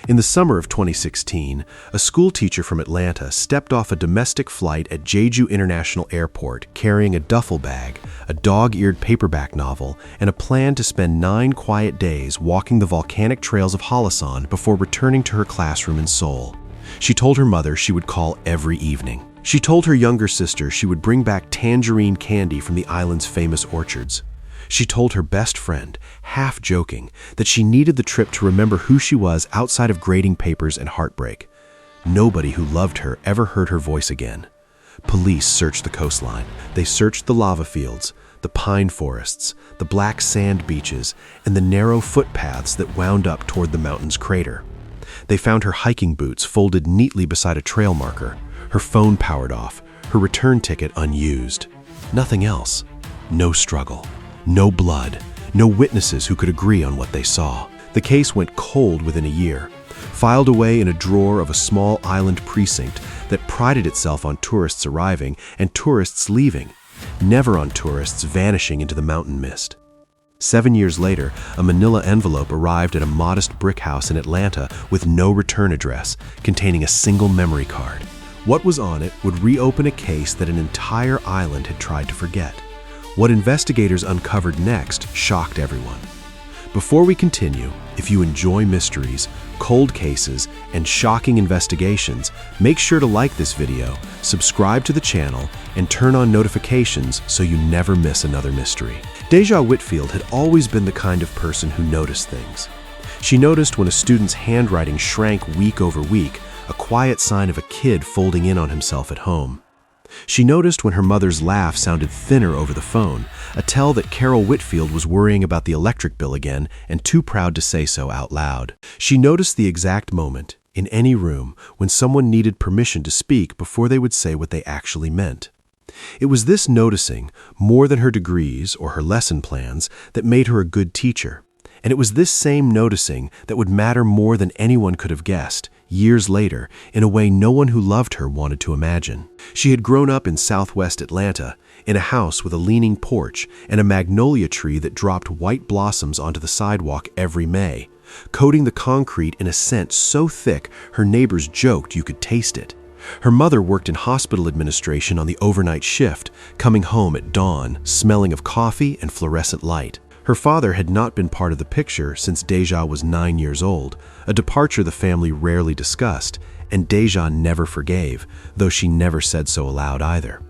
In the summer of 2016, a schoolteacher from Atlanta stepped off a domestic flight at Jeju International Airport carrying a duffel bag, a dog-eared paperback novel, and a plan to spend 9 quiet days walking the volcanic trails of Halasan before returning to her classroom in Seoul. She told her mother she would call every evening. She told her younger sister she would bring back tangerine candy from the island's famous orchards. She told her best friend, half joking, that she needed the trip to remember who she was outside of grading papers and heartbreak. Nobody who loved her ever heard her voice again. Police searched the coastline. They searched the lava fields, the pine forests, the black sand beaches, and the narrow footpaths that wound up toward the mountain's crater. They found her hiking boots folded neatly beside a trail marker, her phone powered off, her return ticket unused. Nothing else. No struggle. No blood, no witnesses who could agree on what they saw. The case went cold within a year, filed away in a drawer of a small island precinct that prided itself on tourists arriving and tourists leaving, never on tourists vanishing into the mountain mist. 7 years later, a manila envelope arrived at a modest brick house in Atlanta with no return address, containing a single memory card. What was on it would reopen a case that an entire island had tried to forget. What investigators uncovered next shocked everyone. Before we continue, if you enjoy mysteries, cold cases, and shocking investigations, make sure to like this video, subscribe to the channel, and turn on notifications so you never miss another mystery. Deja Whitfield had always been the kind of person who noticed things. She noticed when a student's handwriting shrank week over week, a quiet sign of a kid folding in on himself at home. She noticed when her mother's laugh sounded thinner over the phone, a tell that Carol Whitfield was worrying about the electric bill again and too proud to say so out loud. She noticed the exact moment, in any room, when someone needed permission to speak before they would say what they actually meant. It was this noticing, more than her degrees or her lesson plans, that made her a good teacher. And it was this same noticing that would matter more than anyone could have guessed, years later, in a way no one who loved her wanted to imagine. She had grown up in southwest Atlanta, in a house with a leaning porch and a magnolia tree that dropped white blossoms onto the sidewalk every May, coating the concrete in a scent so thick her neighbors joked you could taste it. Her mother worked in hospital administration on the overnight shift, coming home at dawn, smelling of coffee and fluorescent light. Her father had not been part of the picture since Deja was 9 years old, a departure the family rarely discussed, and Deja never forgave, though she never said so aloud either.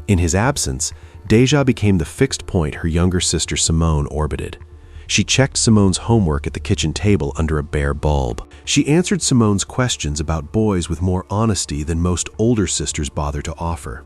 In his absence, Deja became the fixed point her younger sister Simone orbited. She checked Simone's homework at the kitchen table under a bare bulb. She answered Simone's questions about boys with more honesty than most older sisters bother to offer.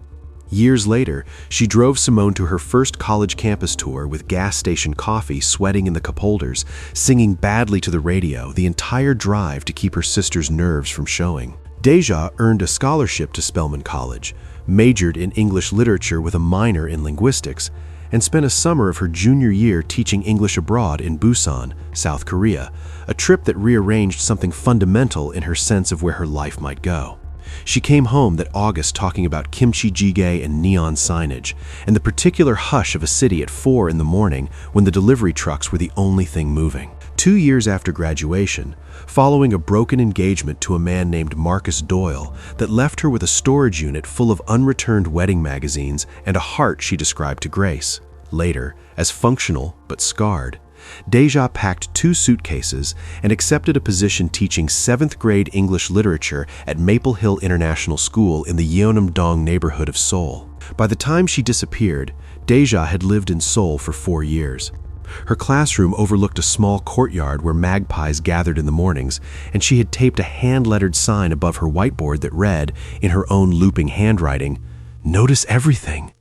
Years later, she drove Simone to her first college campus tour with gas station coffee sweating in the cup holders, singing badly to the radio the entire drive to keep her sister's nerves from showing. Deja earned a scholarship to Spelman College, majored in English literature with a minor in linguistics, and spent a summer of her junior year teaching English abroad in Busan, South Korea, a trip that rearranged something fundamental in her sense of where her life might go. She came home that August talking about kimchi jjigae and neon signage, and the particular hush of a city at 4 in the morning when the delivery trucks were the only thing moving. 2 years after graduation, following a broken engagement to a man named Marcus Doyle that left her with a storage unit full of unreturned wedding magazines and a heart she described to Grace. Later, as functional but scarred, Deja packed 2 suitcases and accepted a position teaching 7th grade English literature at Maple Hill International School in the Yeonam-dong neighborhood of Seoul. By the time she disappeared, Deja had lived in Seoul for 4 years. Her classroom overlooked a small courtyard where magpies gathered in the mornings, and she had taped a hand-lettered sign above her whiteboard that read, in her own looping handwriting, "Notice everything."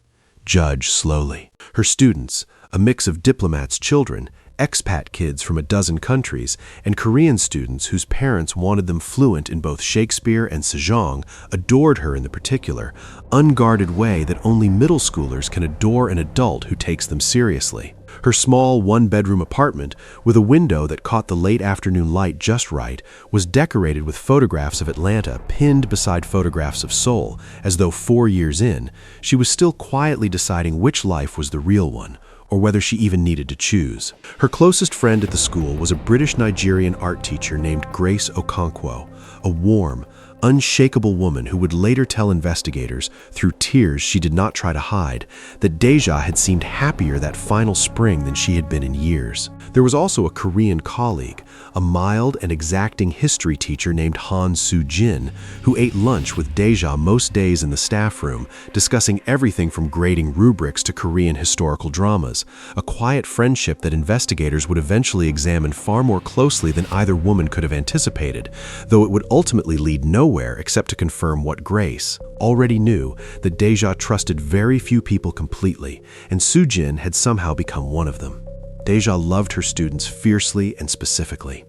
Judge slowly. Her students, a mix of diplomats' children, expat kids from a dozen countries, and Korean students whose parents wanted them fluent in both Shakespeare and Sejong, adored her in the particular, unguarded way that only middle schoolers can adore an adult who takes them seriously. Her small one-bedroom apartment, with a window that caught the late afternoon light just right, was decorated with photographs of Atlanta pinned beside photographs of Seoul, as though 4 years in, she was still quietly deciding which life was the real one, or whether she even needed to choose. Her closest friend at the school was a British-Nigerian art teacher named Grace Okonkwo, a warm, unshakable woman who would later tell investigators, through tears she did not try to hide, that Deja had seemed happier that final spring than she had been in years. There was also a Korean colleague, a mild and exacting history teacher named Han Soo-jin, who ate lunch with Deja most days in the staff room, discussing everything from grading rubrics to Korean historical dramas, a quiet friendship that investigators would eventually examine far more closely than either woman could have anticipated, though it would ultimately lead nowhere except to confirm what Grace already knew, that Deja trusted very few people completely, and Soo-jin had somehow become one of them. Deja loved her students fiercely and specifically.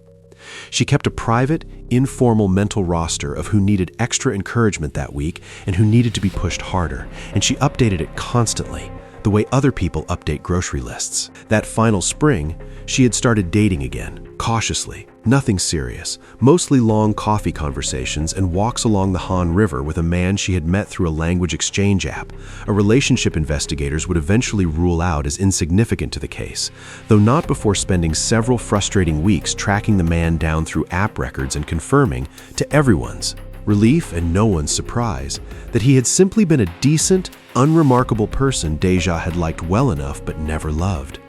She kept a private, informal mental roster of who needed extra encouragement that week and who needed to be pushed harder, and she updated it constantly, the way other people update grocery lists. That final spring, she had started dating again, cautiously, nothing serious, mostly long coffee conversations and walks along the Han River with a man she had met through a language exchange app, a relationship investigators would eventually rule out as insignificant to the case, though not before spending several frustrating weeks tracking the man down through app records and confirming, to everyone's relief and no one's surprise, that he had simply been a decent, unremarkable person Deja had liked well enough but never loved.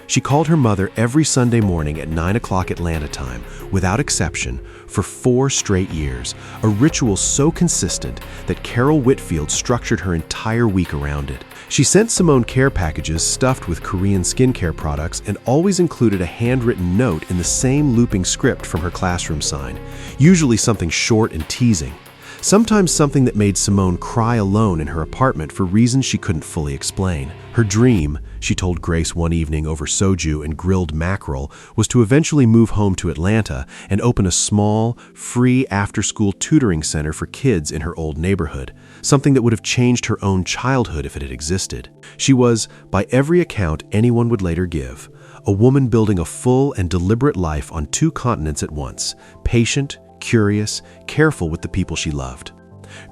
She called her mother every Sunday morning at 9 o'clock Atlanta time, without exception, for 4 straight years, a ritual so consistent that Carol Whitfield structured her entire week around it. She sent Simone care packages stuffed with Korean skincare products and always included a handwritten note in the same looping script from her classroom sign, usually something short and teasing. Sometimes something that made Simone cry alone in her apartment for reasons she couldn't fully explain. Her dream, she told Grace one evening over soju and grilled mackerel, was to eventually move home to Atlanta and open a small, free after-school tutoring center for kids in her old neighborhood, something that would have changed her own childhood if it had existed. She was, by every account anyone would later give, a woman building a full and deliberate life on 2 continents at once, patient, curious, careful with the people she loved.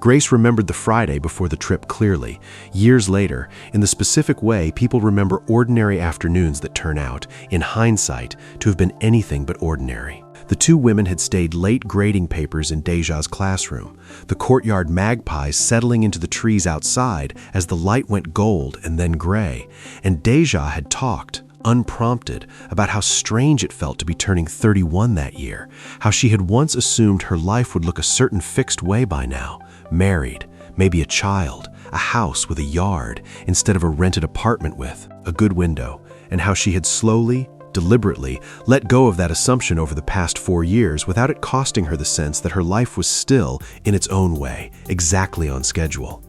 Grace remembered the Friday before the trip clearly. Years later, in the specific way people remember ordinary afternoons that turn out, in hindsight, to have been anything but ordinary. The 2 women had stayed late grading papers in Deja's classroom, the courtyard magpies settling into the trees outside as the light went gold and then gray, and Deja had talked, unprompted, about how strange it felt to be turning 31 that year, how she had once assumed her life would look a certain fixed way by now, married, maybe a child, a house with a yard, instead of a rented apartment with a good window, and how she had slowly, deliberately let go of that assumption over the past 4 years without it costing her the sense that her life was still, in its own way, exactly on schedule.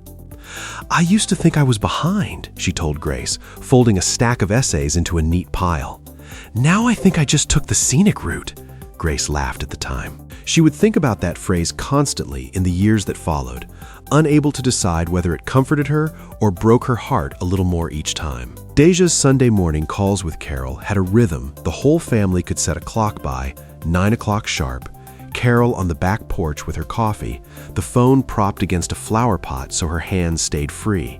"I used to think I was behind," she told Grace, folding a stack of essays into a neat pile. "Now I think I just took the scenic route." Grace laughed at the time. She would think about that phrase constantly in the years that followed, unable to decide whether it comforted her or broke her heart a little more each time. Deja's Sunday morning calls with Carol had a rhythm the whole family could set a clock by, 9 o'clock sharp, Carol on the back porch with her coffee, the phone propped against a flower pot so her hands stayed free.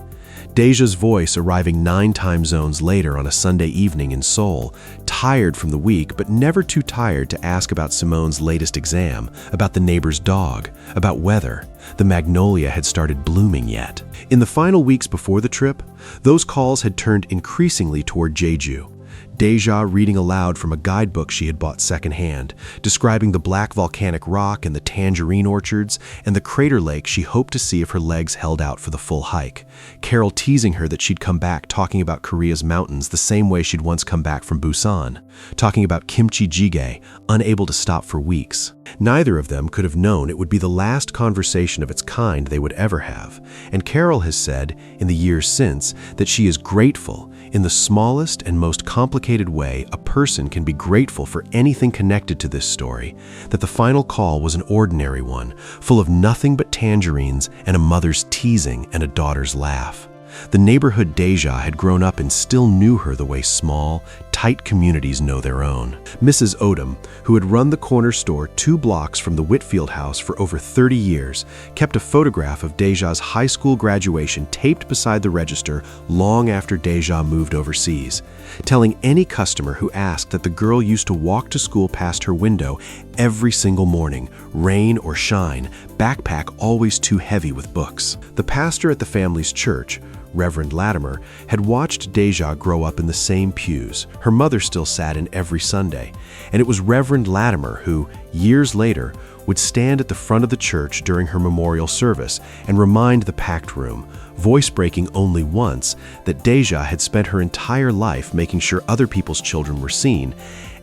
Deja's voice arriving 9 time zones later on a Sunday evening in Seoul, tired from the week but never too tired to ask about Simone's latest exam, about the neighbor's dog, about weather. The magnolia had started blooming yet. In the final weeks before the trip, those calls had turned increasingly toward Jeju. Deja reading aloud from a guidebook she had bought secondhand, describing the black volcanic rock and the tangerine orchards and the crater lake she hoped to see if her legs held out for the full hike. Carol teasing her that she'd come back talking about Korea's mountains the same way she'd once come back from Busan, talking about kimchi jjigae, unable to stop for weeks. Neither of them could have known it would be the last conversation of its kind they would ever have, and Carol has said, in the years since, that she is grateful. In the smallest and most complicated way a person can be grateful for anything connected to this story, that the final call was an ordinary one, full of nothing but tangerines and a mother's teasing and a daughter's laugh. The neighborhood Deja had grown up in still knew her the way small, tight communities know their own. Mrs. Odom, who had run the corner store 2 blocks from the Whitfield house for over 30 years, kept a photograph of Deja's high school graduation taped beside the register long after Deja moved overseas, telling any customer who asked that the girl used to walk to school past her window every single morning, rain or shine, backpack always too heavy with books. The pastor at the family's church, Reverend Latimer, had watched Deja grow up in the same pews. Her mother still sat in every Sunday, and it was Reverend Latimer who, years later, would stand at the front of the church during her memorial service and remind the packed room, voice breaking only once, that Deja had spent her entire life making sure other people's children were seen,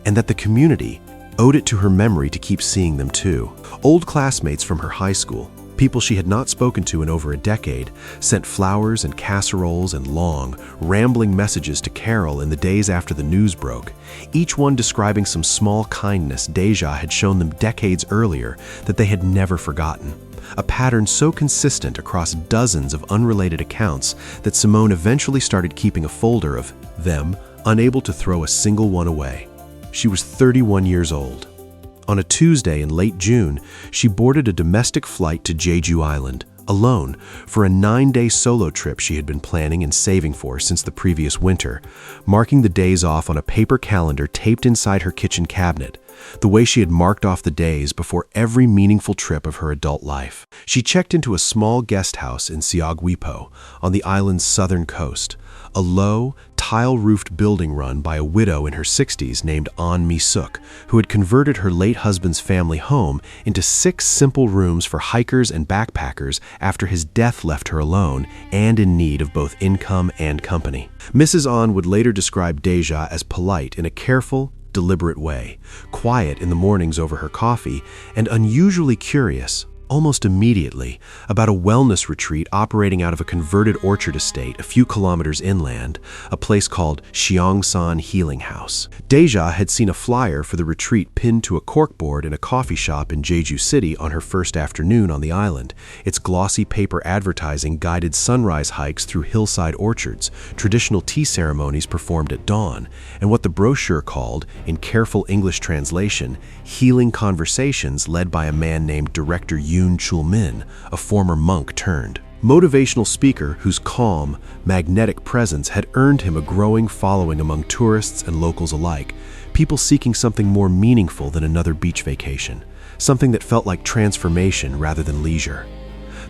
and that the community owed it to her memory to keep seeing them too. Old classmates from her high school, people she had not spoken to in over a decade, sent flowers and casseroles and long, rambling messages to Carol in the days after the news broke, each one describing some small kindness Deja had shown them decades earlier that they had never forgotten. A pattern so consistent across dozens of unrelated accounts that Simone eventually started keeping a folder of them, unable to throw a single one away. She was 31 years old. On a Tuesday in late June, she boarded a domestic flight to Jeju Island, alone, for a 9-day solo trip she had been planning and saving for since the previous winter, marking the days off on a paper calendar taped inside her kitchen cabinet, the way she had marked off the days before every meaningful trip of her adult life. She checked into a small guest house in Seoul, on the island's southern coast, a low, tile-roofed building run by a widow in her 60s named An Mi-suk, who had converted her late husband's family home into 6 simple rooms for hikers and backpackers after his death left her alone and in need of both income and company. Mrs. An would later describe Deja as polite in a careful, deliberate way, quiet in the mornings over her coffee, and unusually curious, almost immediately, about a wellness retreat operating out of a converted orchard estate a few kilometers inland, a place called Cheongsan Healing House. Deja had seen a flyer for the retreat pinned to a corkboard in a coffee shop in Jeju City on her first afternoon on the island. Its glossy paper advertising guided sunrise hikes through hillside orchards, traditional tea ceremonies performed at dawn, and what the brochure called, in careful English translation, healing conversations led by a man named Director Yoon Chul-min, a former monk turned motivational speaker whose calm, magnetic presence had earned him a growing following among tourists and locals alike, people seeking something more meaningful than another beach vacation, something that felt like transformation rather than leisure.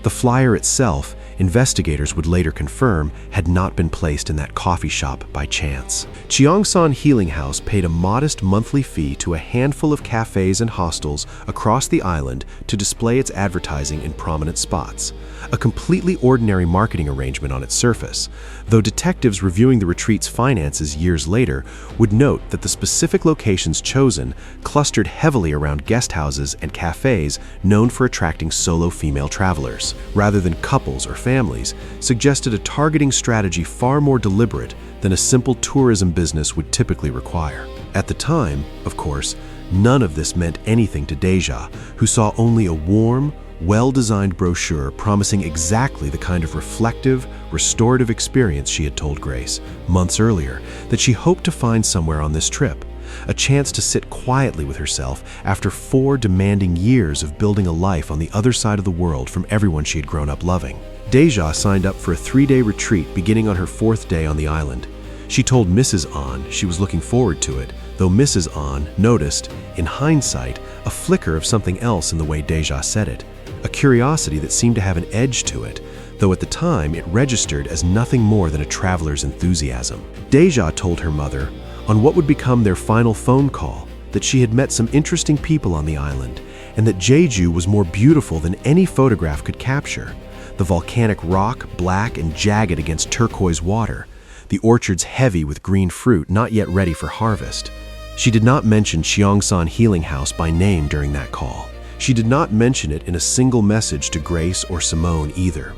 The flyer itself, investigators would later confirm, had not been placed in that coffee shop by chance. Cheongsan Healing House paid a modest monthly fee to a handful of cafes and hostels across the island to display its advertising in prominent spots, a completely ordinary marketing arrangement on its surface, though detectives reviewing the retreat's finances years later would note that the specific locations chosen clustered heavily around guest houses and cafes known for attracting solo female travelers, rather than couples or families, suggested a targeting strategy far more deliberate than a simple tourism business would typically require. At the time, of course, none of this meant anything to Deja, who saw only a warm, well-designed brochure promising exactly the kind of reflective, restorative experience she had told Grace, months earlier, that she hoped to find somewhere on this trip. A chance to sit quietly with herself after 4 demanding years of building a life on the other side of the world from everyone she had grown up loving. Deja signed up for a 3-day retreat beginning on her 4th day on the island. She told Mrs. An she was looking forward to it, though Mrs. An noticed, in hindsight, a flicker of something else in the way Deja said it, a curiosity that seemed to have an edge to it, though at the time it registered as nothing more than a traveler's enthusiasm. Deja told her mother, on what would become their final phone call, that she had met some interesting people on the island, and that Jeju was more beautiful than any photograph could capture. The volcanic rock, black and jagged against turquoise water, the orchards heavy with green fruit not yet ready for harvest. She did not mention Cheongsan Healing House by name during that call. She did not mention it in a single message to Grace or Simone either.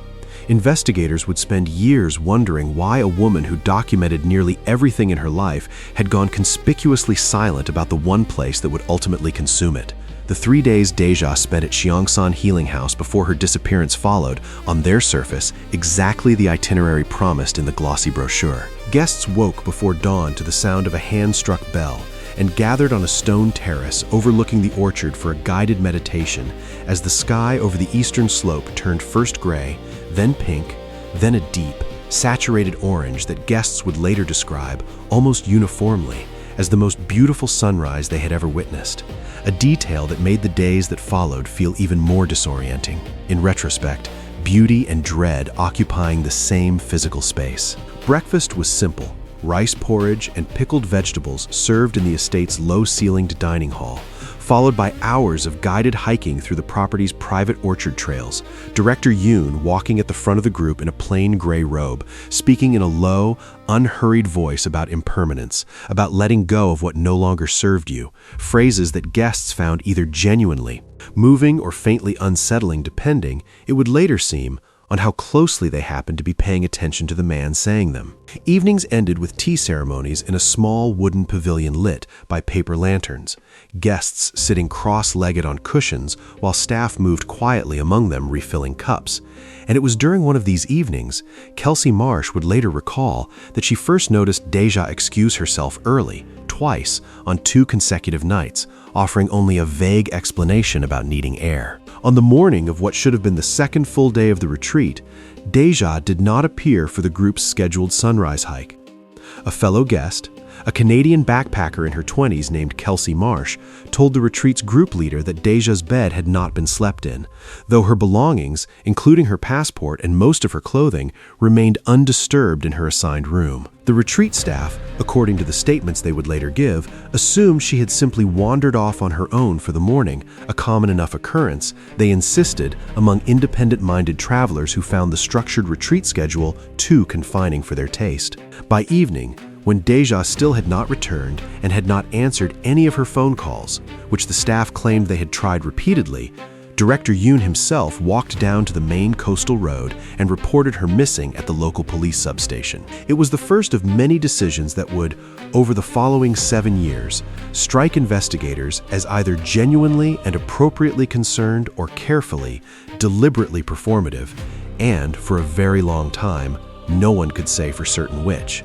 Investigators would spend years wondering why a woman who documented nearly everything in her life had gone conspicuously silent about the one place that would ultimately consume it, The 3 days Deja spent at Cheongsan Healing House before her disappearance followed, on their surface, exactly the itinerary promised in the glossy brochure. Guests woke before dawn to the sound of a hand-struck bell and gathered on a stone terrace overlooking the orchard for a guided meditation as the sky over the eastern slope turned first gray, then pink, then a deep, saturated orange that guests would later describe, almost uniformly, as the most beautiful sunrise they had ever witnessed, a detail that made the days that followed feel even more disorienting. In retrospect, beauty and dread occupying the same physical space. Breakfast was simple: rice porridge and pickled vegetables served in the estate's low-ceilinged dining hall, followed by hours of guided hiking through the property's private orchard trails. Director Yoon walking at the front of the group in a plain gray robe, speaking in a low, unhurried voice about impermanence, about letting go of what no longer served you, phrases that guests found either genuinely moving or faintly unsettling depending, it would later seem, on how closely they happened to be paying attention to the man saying them. Evenings ended with tea ceremonies in a small wooden pavilion lit by paper lanterns, guests sitting cross-legged on cushions while staff moved quietly among them refilling cups. And it was during one of these evenings, Kelsey Marsh would later recall, that she first noticed Deja excuse herself early, twice, on 2 consecutive nights, offering only a vague explanation about needing air. On the morning of what should have been the second full day of the retreat, Deja did not appear for the group's scheduled sunrise hike. A fellow guest, a Canadian backpacker in her 20s named Kelsey Marsh, told the retreat's group leader that Deja's bed had not been slept in, though her belongings, including her passport and most of her clothing, remained undisturbed in her assigned room. The retreat staff, according to the statements they would later give, assumed she had simply wandered off on her own for the morning, a common enough occurrence, they insisted, among independent-minded travelers who found the structured retreat schedule too confining for their taste. By evening, when Deja still had not returned and had not answered any of her phone calls, which the staff claimed they had tried repeatedly, Director Yoon himself walked down to the main coastal road and reported her missing at the local police substation. It was the first of many decisions that would, over the following 7 years, strike investigators as either genuinely and appropriately concerned or carefully, deliberately performative, and, for a very long time, no one could say for certain which.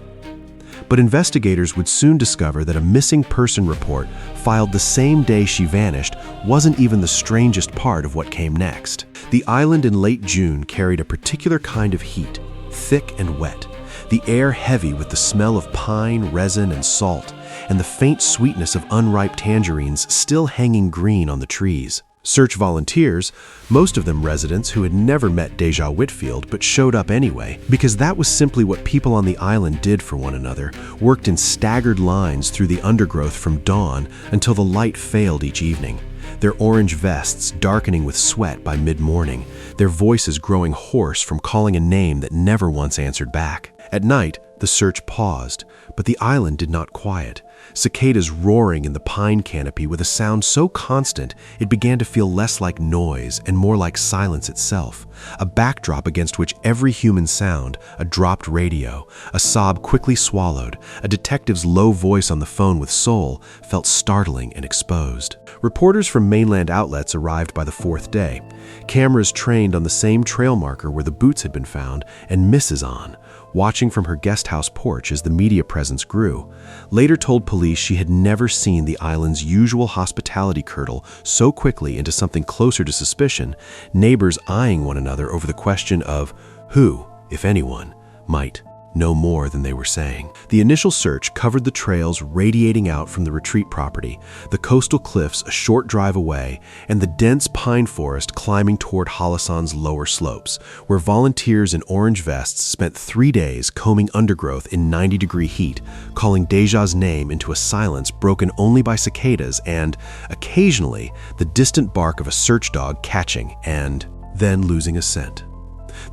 But investigators would soon discover that a missing person report filed the same day she vanished wasn't even the strangest part of what came next. The island in late June carried a particular kind of heat, thick and wet, the air heavy with the smell of pine, resin, and salt, and the faint sweetness of unripe tangerines still hanging green on the trees. Search volunteers, most of them residents who had never met Deja Whitfield but showed up anyway, because that was simply what people on the island did for one another, worked in staggered lines through the undergrowth from dawn until the light failed each evening, their orange vests darkening with sweat by mid-morning, their voices growing hoarse from calling a name that never once answered back. At night, the search paused, but the island did not quiet. Cicadas roaring in the pine canopy with a sound so constant it began to feel less like noise and more like silence itself, a backdrop against which every human sound, a dropped radio, a sob quickly swallowed, a detective's low voice on the phone with Seoul, felt startling and exposed. Reporters from mainland outlets arrived by the 4th day, cameras trained on the same trail marker where the boots had been found, and Mrs. On, watching from her guest house porch as the media presence grew, later told police she had never seen the island's usual hospitality curdle so quickly into something closer to suspicion, neighbors eyeing one another over the question of who, if anyone, might know more than they were saying. The initial search covered the trails radiating out from the retreat property, the coastal cliffs a short drive away, and the dense pine forest climbing toward Halasan's lower slopes, where volunteers in orange vests spent 3 days combing undergrowth in 90-degree heat, calling Deja's name into a silence broken only by cicadas and, occasionally, the distant bark of a search dog catching and then losing a scent.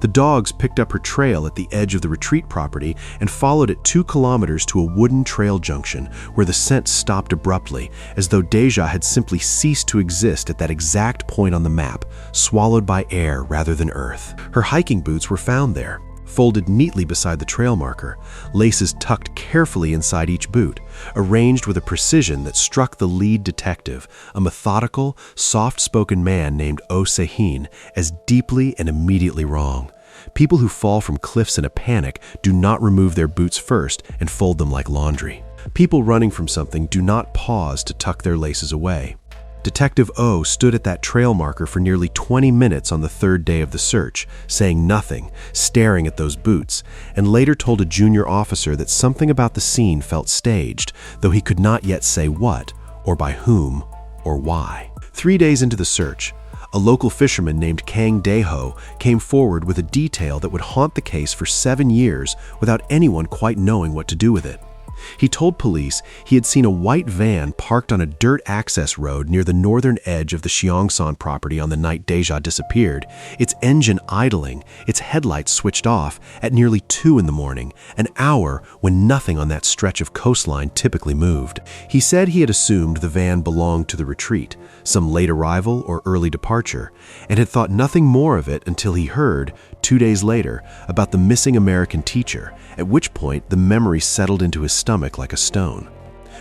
The dogs picked up her trail at the edge of the retreat property and followed it 2 kilometers to a wooden trail junction where the scent stopped abruptly, as though Deja had simply ceased to exist at that exact point on the map, swallowed by air rather than earth. Her hiking boots were found there, folded neatly beside the trail marker, laces tucked carefully inside each boot, arranged with a precision that struck the lead detective, a methodical, soft-spoken man named Oh Se-hin, as deeply and immediately wrong. People who fall from cliffs in a panic do not remove their boots first and fold them like laundry. People running from something do not pause to tuck their laces away. Detective O stood at that trail marker for nearly 20 minutes on the third day of the search, saying nothing, staring at those boots, and later told a junior officer that something about the scene felt staged, though he could not yet say what, or by whom, or why. 3 days into the search, a local fisherman named Kang Dae-ho came forward with a detail that would haunt the case for 7 years without anyone quite knowing what to do with it. He told police he had seen a white van parked on a dirt access road near the northern edge of the Cheongsan property on the night Deja disappeared, its engine idling, its headlights switched off at nearly 2 in the morning, an hour when nothing on that stretch of coastline typically moved. He said he had assumed the van belonged to the retreat, some late arrival or early departure, and had thought nothing more of it until he heard, 2 days later, about the missing American teacher, at which point the memory settled into his stomach like a stone.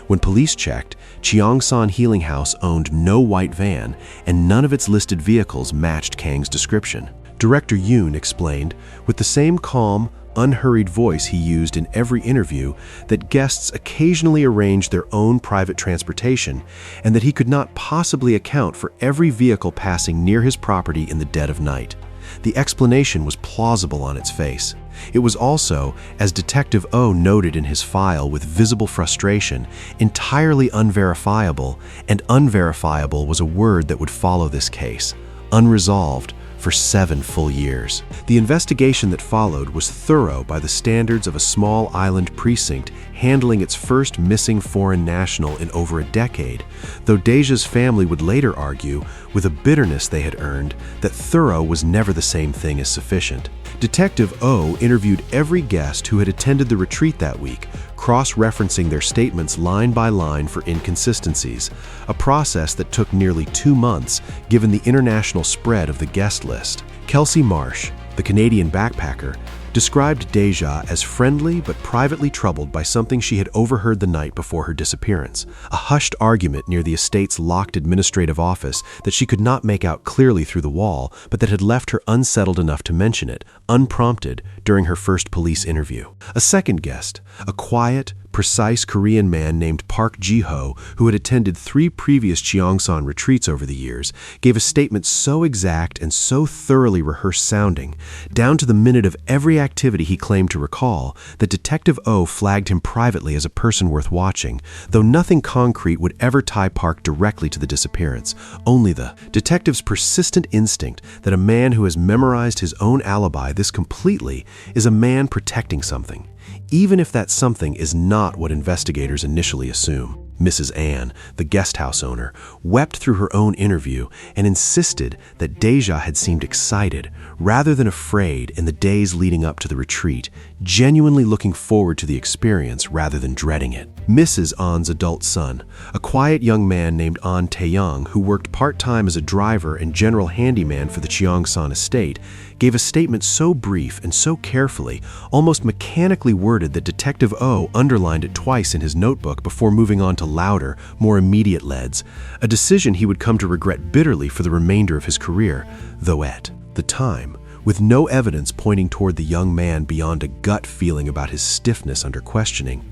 When police checked, Cheongsan Healing House owned no white van, and none of its listed vehicles matched Kang's description. Director Yoon explained, with the same calm, unhurried voice he used in every interview, that guests occasionally arranged their own private transportation, and that he could not possibly account for every vehicle passing near his property in the dead of night. The explanation was plausible on its face. It was also, as Detective O noted in his file with visible frustration, entirely unverifiable, and unverifiable was a word that would follow this case, unresolved, for 7 full years. The investigation that followed was thorough by the standards of a small island precinct handling its first missing foreign national in over a decade, though Deja's family would later argue, with a bitterness they had earned, that thorough was never the same thing as sufficient. Detective O interviewed every guest who had attended the retreat that week, cross-referencing their statements line by line for inconsistencies, a process that took nearly 2 months given the international spread of the guest list. Kelsey Marsh, the Canadian backpacker, described Deja as friendly but privately troubled by something she had overheard the night before her disappearance, a hushed argument near the estate's locked administrative office that she could not make out clearly through the wall, but that had left her unsettled enough to mention it, unprompted, during her first police interview. A second guest, a quiet, precise Korean man named Park Ji-ho, who had attended 3 previous Cheongsan retreats over the years, gave a statement so exact and so thoroughly rehearsed sounding, down to the minute of every activity he claimed to recall, that Detective O flagged him privately as a person worth watching, though nothing concrete would ever tie Park directly to the disappearance, only the detective's persistent instinct that a man who has memorized his own alibi this completely is a man protecting something, even if that something is not what investigators initially assume. Mrs. Ann, the guest house owner, wept through her own interview and insisted that Deja had seemed excited, rather than afraid, in the days leading up to the retreat, genuinely looking forward to the experience rather than dreading it. Mrs. An's adult son, a quiet young man named An Tae-young, who worked part-time as a driver and general handyman for the Cheongsan estate, gave a statement so brief and so carefully, almost mechanically worded, that Detective O underlined it twice in his notebook before moving on to louder, more immediate leads, a decision he would come to regret bitterly for the remainder of his career, though at the time, with no evidence pointing toward the young man beyond a gut feeling about his stiffness under questioning,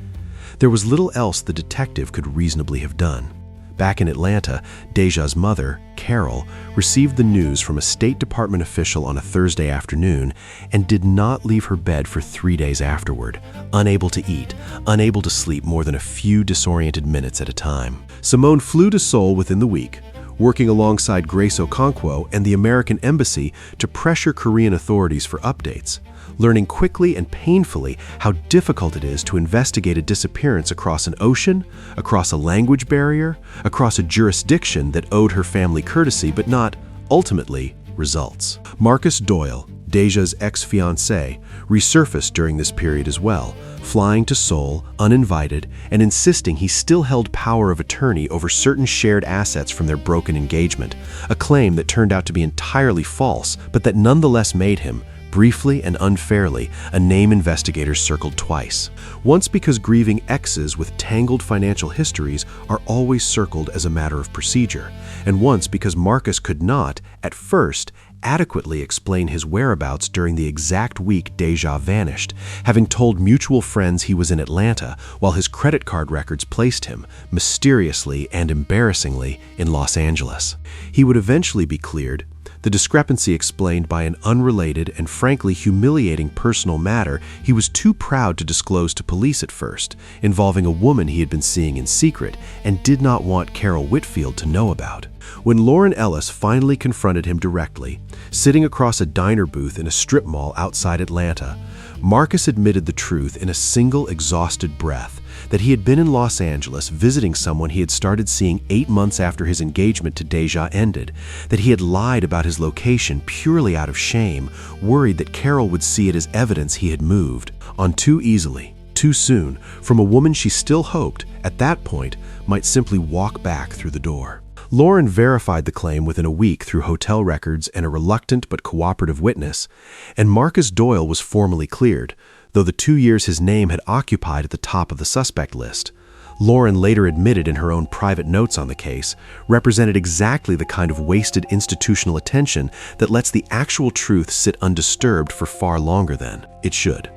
there was little else the detective could reasonably have done. Back in Atlanta, Deja's mother, Carol, received the news from a State Department official on a Thursday afternoon and did not leave her bed for 3 days afterward, unable to eat, unable to sleep more than a few disoriented minutes at a time. Simone flew to Seoul within the week, working alongside Grace Okonkwo and the American Embassy to pressure Korean authorities for updates, learning quickly and painfully how difficult it is to investigate a disappearance across an ocean, across a language barrier, across a jurisdiction that owed her family courtesy but not, ultimately, results. Marcus Doyle, Deja's ex-fiancé, resurfaced during this period as well, flying to Seoul uninvited and insisting he still held power of attorney over certain shared assets from their broken engagement, a claim that turned out to be entirely false but that nonetheless made him, briefly and unfairly, a name investigators circled twice. Once because grieving exes with tangled financial histories are always circled as a matter of procedure, and once because Marcus could not, at first, adequately explain his whereabouts during the exact week Deja vanished, having told mutual friends he was in Atlanta while his credit card records placed him, mysteriously and embarrassingly, in Los Angeles. He would eventually be cleared, the discrepancy explained by an unrelated and frankly humiliating personal matter he was too proud to disclose to police at first, involving a woman he had been seeing in secret and did not want Carol Whitfield to know about. When Lauren Ellis finally confronted him directly, sitting across a diner booth in a strip mall outside Atlanta, Marcus admitted the truth in a single exhausted breath, that he had been in Los Angeles visiting someone he had started seeing 8 months after his engagement to Deja ended, that he had lied about his location purely out of shame, worried that Carol would see it as evidence he had moved on too easily, too soon, from a woman she still hoped, at that point, might simply walk back through the door. Lauren verified the claim within a week through hotel records and a reluctant but cooperative witness, and Marcus Doyle was formally cleared, though the 2 years his name had occupied at the top of the suspect list. Lauren later admitted in her own private notes on the case, represented exactly the kind of wasted institutional attention that lets the actual truth sit undisturbed for far longer than it should.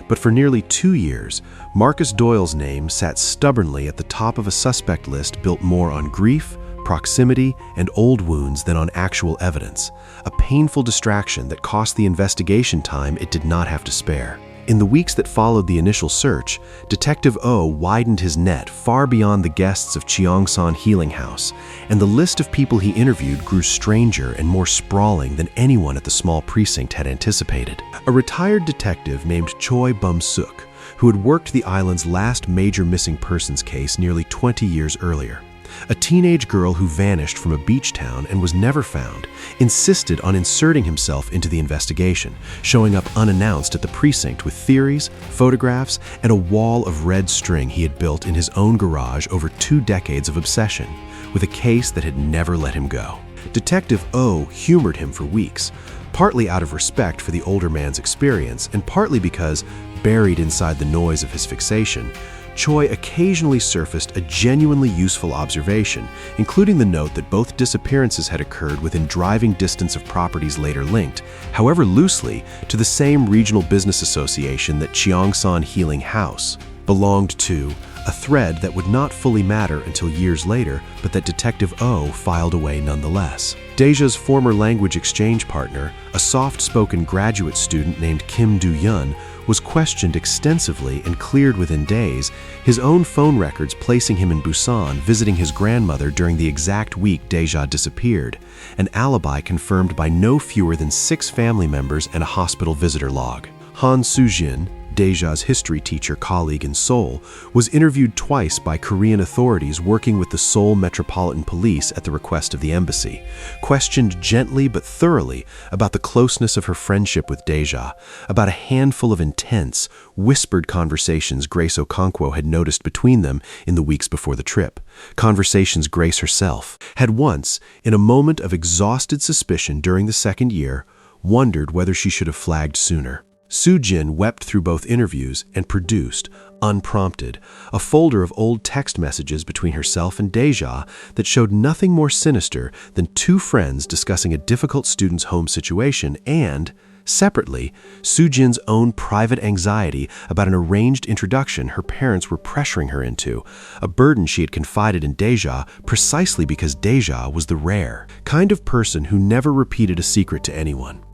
But for nearly 2 years, Marcus Doyle's name sat stubbornly at the top of a suspect list built more on grief, proximity, and old wounds than on actual evidence, a painful distraction that cost the investigation time it did not have to spare. In the weeks that followed the initial search, Detective O widened his net far beyond the guests of Cheongsan Healing House, and the list of people he interviewed grew stranger and more sprawling than anyone at the small precinct had anticipated. A retired detective named Choi Bum-suk, who had worked the island's last major missing persons case nearly 20 years earlier. A teenage girl who vanished from a beach town and was never found, insisted on inserting himself into the investigation, showing up unannounced at the precinct with theories, photographs, and a wall of red string he had built in his own garage over 2 decades of obsession, with a case that had never let him go. Detective O humored him for weeks, partly out of respect for the older man's experience and partly because, buried inside the noise of his fixation, Choi occasionally surfaced a genuinely useful observation, including the note that both disappearances had occurred within driving distance of properties later linked, however loosely, to the same regional business association that Cheongsan Healing House belonged to, a thread that would not fully matter until years later, but that Detective O filed away nonetheless. Deja's former language exchange partner, a soft-spoken graduate student named Kim Do-yeon, was questioned extensively and cleared within days, his own phone records placing him in Busan visiting his grandmother during the exact week Deja disappeared, an alibi confirmed by no fewer than 6 family members and a hospital visitor log. Han Soo-jin, Deja's history teacher colleague in Seoul, was interviewed twice by Korean authorities working with the Seoul Metropolitan Police at the request of the embassy, questioned gently but thoroughly about the closeness of her friendship with Deja, about a handful of intense, whispered conversations Grace Okonkwo had noticed between them in the weeks before the trip, conversations Grace herself had once, in a moment of exhausted suspicion during the 2nd year, wondered whether she should have flagged sooner. Soo-jin wept through both interviews and produced, unprompted, a folder of old text messages between herself and Deja that showed nothing more sinister than 2 friends discussing a difficult student's home situation and, separately, Soo-jin's own private anxiety about an arranged introduction her parents were pressuring her into, a burden she had confided in Deja precisely because Deja was the rare kind of person who never repeated a secret to anyone.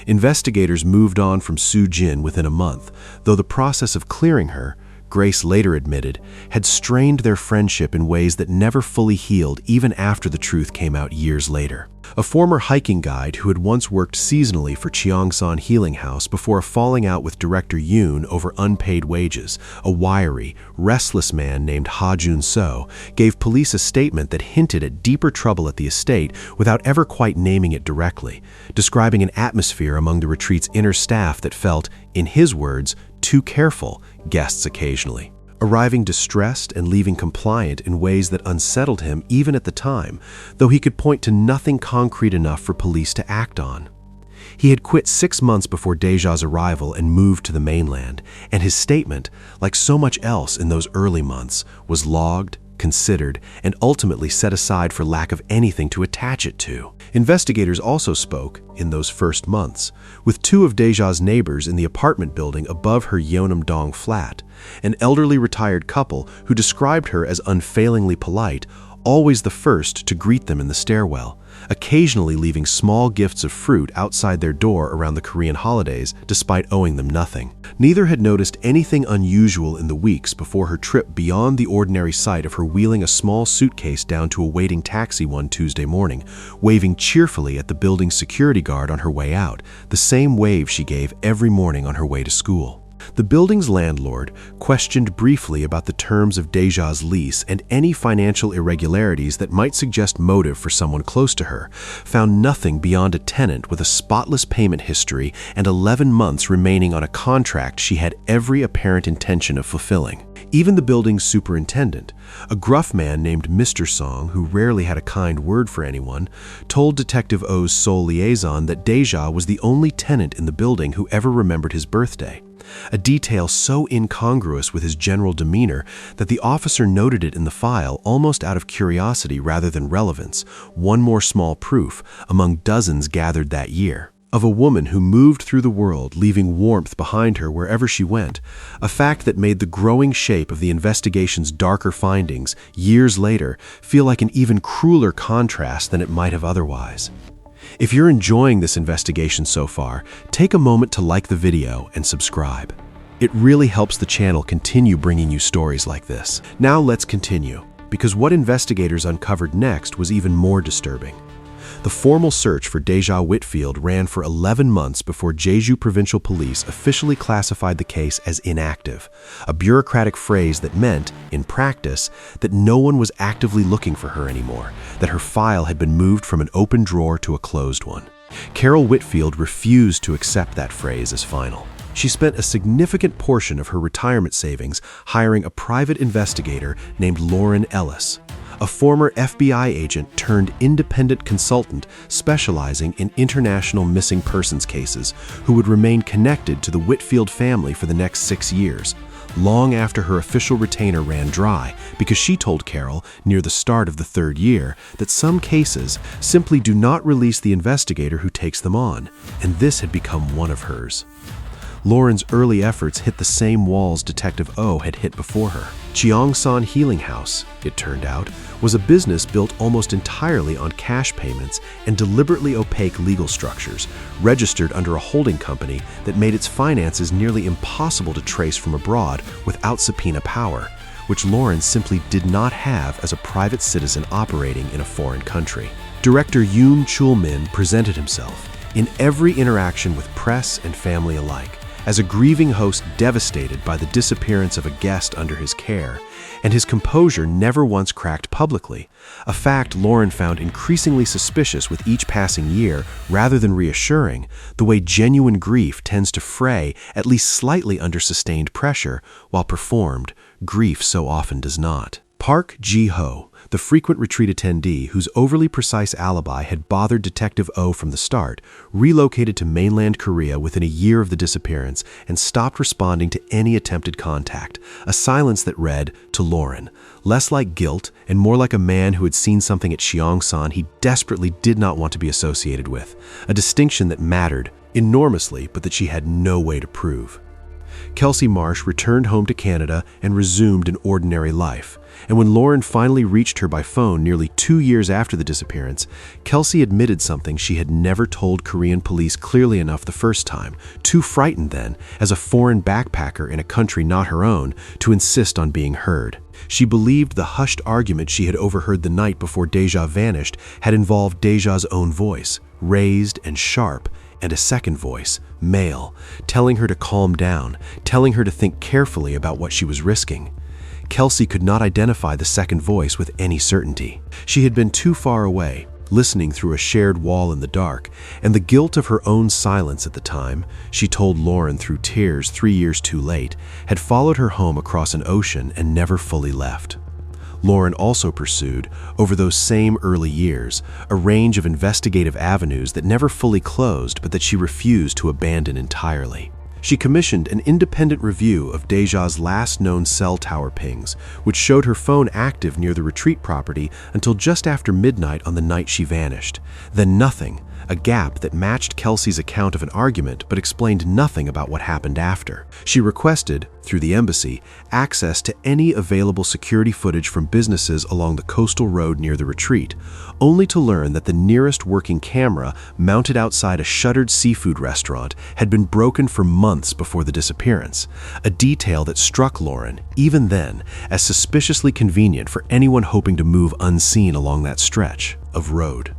Investigators moved on from Soo-jin within a month, though the process of clearing her, Grace later admitted, had strained their friendship in ways that never fully healed even after the truth came out years later. A former hiking guide who had once worked seasonally for Cheongsan Healing House before a falling out with director Yoon over unpaid wages, a wiry, restless man named Ha Jun-so, gave police a statement that hinted at deeper trouble at the estate without ever quite naming it directly, describing an atmosphere among the retreat's inner staff that felt, in his words, too careful guests occasionally. Arriving distressed and leaving compliant in ways that unsettled him even at the time, though he could point to nothing concrete enough for police to act on. He had quit 6 months before Deja's arrival and moved to the mainland, and his statement, like so much else in those early months, was logged, considered, and ultimately set aside for lack of anything to attach it to. Investigators also spoke, in those first months, with 2 of Deja's neighbors in the apartment building above her Yeonam-dong flat, an elderly retired couple who described her as unfailingly polite, always the first to greet them in the stairwell, occasionally leaving small gifts of fruit outside their door around the Korean holidays despite owing them nothing. Neither had noticed anything unusual in the weeks before her trip beyond the ordinary sight of her wheeling a small suitcase down to a waiting taxi one Tuesday morning, waving cheerfully at the building's security guard on her way out, the same wave she gave every morning on her way to school. The building's landlord, questioned briefly about the terms of Deja's lease and any financial irregularities that might suggest motive for someone close to her, found nothing beyond a tenant with a spotless payment history and 11 months remaining on a contract she had every apparent intention of fulfilling. Even the building's superintendent, a gruff man named Mr. Song who rarely had a kind word for anyone, told Detective O's Seoul liaison that Deja was the only tenant in the building who ever remembered his birthday. A detail so incongruous with his general demeanor that the officer noted it in the file almost out of curiosity rather than relevance, one more small proof among dozens gathered that year. Of a woman who moved through the world, leaving warmth behind her wherever she went, a fact that made the growing shape of the investigation's darker findings, years later, feel like an even crueler contrast than it might have otherwise. If you're enjoying this investigation so far, take a moment to like the video and subscribe. It really helps the channel continue bringing you stories like this. Now let's continue, because what investigators uncovered next was even more disturbing. The formal search for Deja Whitfield ran for 11 months before Jeju Provincial Police officially classified the case as inactive, a bureaucratic phrase that meant, in practice, that no one was actively looking for her anymore, that her file had been moved from an open drawer to a closed one. Carol Whitfield refused to accept that phrase as final. She spent a significant portion of her retirement savings hiring a private investigator named Lauren Ellis, a former FBI agent turned independent consultant specializing in international missing persons cases who would remain connected to the Whitfield family for the next 6 years, long after her official retainer ran dry, because she told Carol near the start of the 3rd year that some cases simply do not release the investigator who takes them on, and this had become one of hers. Lauren's early efforts hit the same walls Detective O had hit before her. Cheongsan Healing House, it turned out, was a business built almost entirely on cash payments and deliberately opaque legal structures, registered under a holding company that made its finances nearly impossible to trace from abroad without subpoena power, which Lauren simply did not have as a private citizen operating in a foreign country. Director Yoon Chul-min presented himself, in every interaction with press and family alike, as a grieving host devastated by the disappearance of a guest under his care, and his composure never once cracked publicly, a fact Lauren found increasingly suspicious with each passing year rather than reassuring, the way genuine grief tends to fray at least slightly under sustained pressure, while performed, grief so often does not. Park Ji-ho, the frequent retreat attendee whose overly precise alibi had bothered Detective O from the start, relocated to mainland Korea within a year of the disappearance and stopped responding to any attempted contact, a silence that read, to Lauren, less like guilt and more like a man who had seen something at Cheongsan he desperately did not want to be associated with, a distinction that mattered enormously but that she had no way to prove. Kelsey Marsh returned home to Canada and resumed an ordinary life. And when Lauren finally reached her by phone nearly 2 years after the disappearance, Kelsey admitted something she had never told Korean police clearly enough the first time, too frightened then, as a foreign backpacker in a country not her own, to insist on being heard. She believed the hushed argument she had overheard the night before Deja vanished had involved Deja's own voice, raised and sharp, and a second voice, male, telling her to calm down, telling her to think carefully about what she was risking. Kelsey could not identify the second voice with any certainty. She had been too far away, listening through a shared wall in the dark, and the guilt of her own silence at the time, she told Lauren through tears 3 years too late, had followed her home across an ocean and never fully left. Lauren also pursued, over those same early years, a range of investigative avenues that never fully closed but that she refused to abandon entirely. She commissioned an independent review of Deja's last known cell tower pings, which showed her phone active near the retreat property until just after midnight on the night she vanished. Then nothing, a gap that matched Kelsey's account of an argument but explained nothing about what happened after. She requested, through the embassy, access to any available security footage from businesses along the coastal road near the retreat, only to learn that the nearest working camera, mounted outside a shuttered seafood restaurant, had been broken for months before the disappearance, a detail that struck Lauren, even then, as suspiciously convenient for anyone hoping to move unseen along that stretch of road.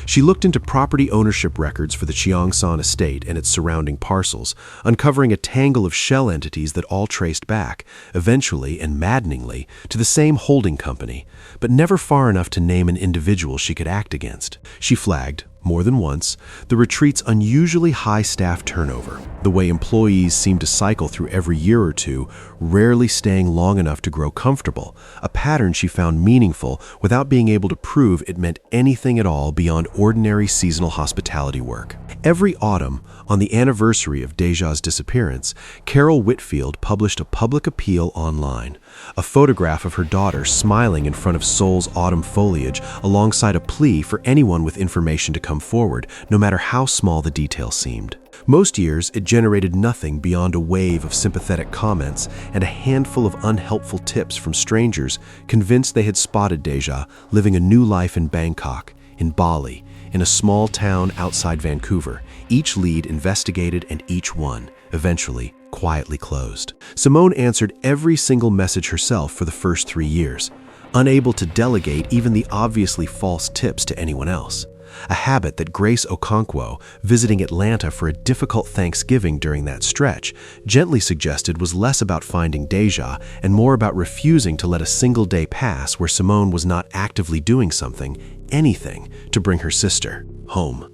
She looked into property ownership records for the Cheongsan estate and its surrounding parcels, uncovering a tangle of shell entities that all traced back, eventually and maddeningly, to the same holding company, but never far enough to name an individual she could act against. She flagged, more than once, the retreat's unusually high staff turnover, the way employees seemed to cycle through every year or two, rarely staying long enough to grow comfortable, a pattern she found meaningful without being able to prove it meant anything at all beyond ordinary seasonal hospitality work. Every autumn, on the anniversary of Deja's disappearance, Carol Whitfield published a public appeal online, a photograph of her daughter smiling in front of Seoul's autumn foliage alongside a plea for anyone with information to come forward, no matter how small the details seemed. Most years, it generated nothing beyond a wave of sympathetic comments and a handful of unhelpful tips from strangers convinced they had spotted Deja living a new life in Bangkok, in Bali, in a small town outside Vancouver. Each lead investigated and each one, eventually, quietly closed. Simone answered every single message herself for the first 3 years, unable to delegate even the obviously false tips to anyone else. A habit that Grace Okonkwo, visiting Atlanta for a difficult Thanksgiving during that stretch, gently suggested was less about finding Deja and more about refusing to let a single day pass where Simone was not actively doing something, anything, to bring her sister home.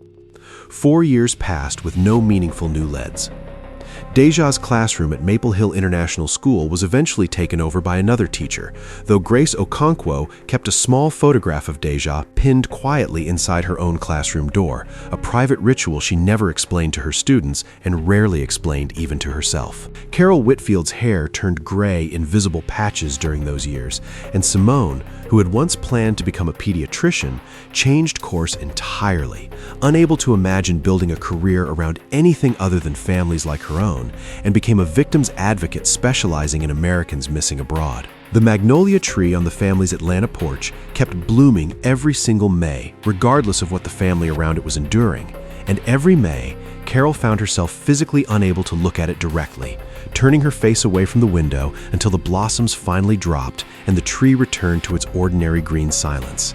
4 years passed with no meaningful new leads. Deja's classroom at Maple Hill International School was eventually taken over by another teacher, though Grace Okonkwo kept a small photograph of Deja pinned quietly inside her own classroom door, a private ritual she never explained to her students and rarely explained even to herself. Carol Whitfield's hair turned gray in visible patches during those years, and Simone, who had once planned to become a pediatrician, changed course entirely, unable to imagine building a career around anything other than families like her own, and became a victim's advocate specializing in Americans missing abroad. The magnolia tree on the family's Atlanta porch kept blooming every single May, regardless of what the family around it was enduring, and every May, Carol found herself physically unable to look at it directly, turning her face away from the window until the blossoms finally dropped and the tree returned to its ordinary green silence.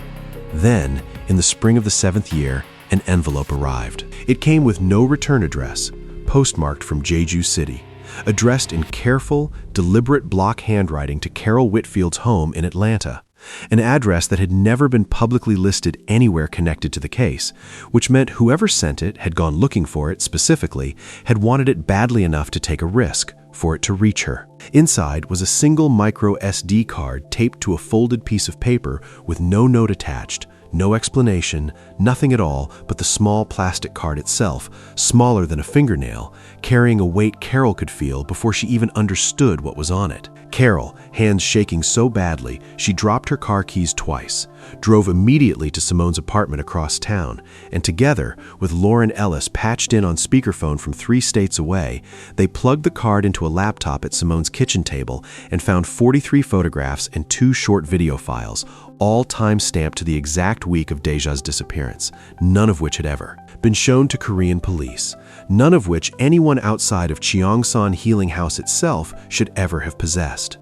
Then, in the spring of the 7th year, an envelope arrived. It came with no return address, postmarked from Jeju City, addressed in careful, deliberate block handwriting to Carol Whitfield's home in Atlanta, an address that had never been publicly listed anywhere connected to the case, which meant whoever sent it had gone looking for it specifically, had wanted it badly enough to take a risk for it to reach her. Inside was a single micro SD card taped to a folded piece of paper with no note attached, no explanation, nothing at all but the small plastic card itself, smaller than a fingernail, carrying a weight Carol could feel before she even understood what was on it. Carol, hands shaking so badly she dropped her car keys twice, drove immediately to Simone's apartment across town, and together, with Lauren Ellis patched in on speakerphone from 3 states away, they plugged the card into a laptop at Simone's kitchen table and found 43 photographs and 2 short video files, all time-stamped to the exact week of Deja's disappearance, none of which had ever been shown to Korean police, none of which anyone outside of Cheongsan Healing House itself should ever have possessed.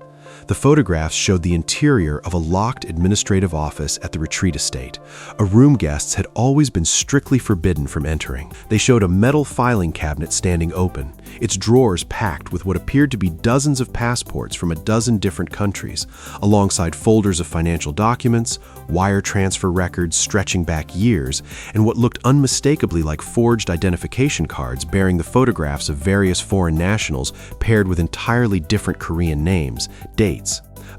The photographs showed the interior of a locked administrative office at the retreat estate, a room guests had always been strictly forbidden from entering. They showed a metal filing cabinet standing open, its drawers packed with what appeared to be dozens of passports from a dozen different countries, alongside folders of financial documents, wire transfer records stretching back years, and what looked unmistakably like forged identification cards bearing the photographs of various foreign nationals paired with entirely different Korean names, dates.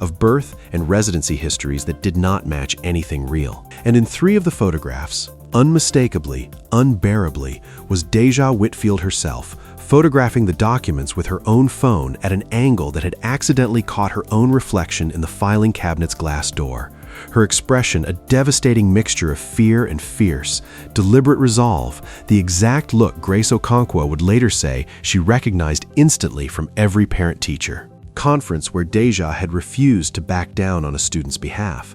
of birth and residency histories that did not match anything real. And in 3 of the photographs, unmistakably, unbearably, was Deja Whitfield herself, photographing the documents with her own phone at an angle that had accidentally caught her own reflection in the filing cabinet's glass door. Her expression a devastating mixture of fear and fierce, deliberate resolve, the exact look Grace Okonkwo would later say she recognized instantly from every parent-teacher conference where Deja had refused to back down on a student's behalf.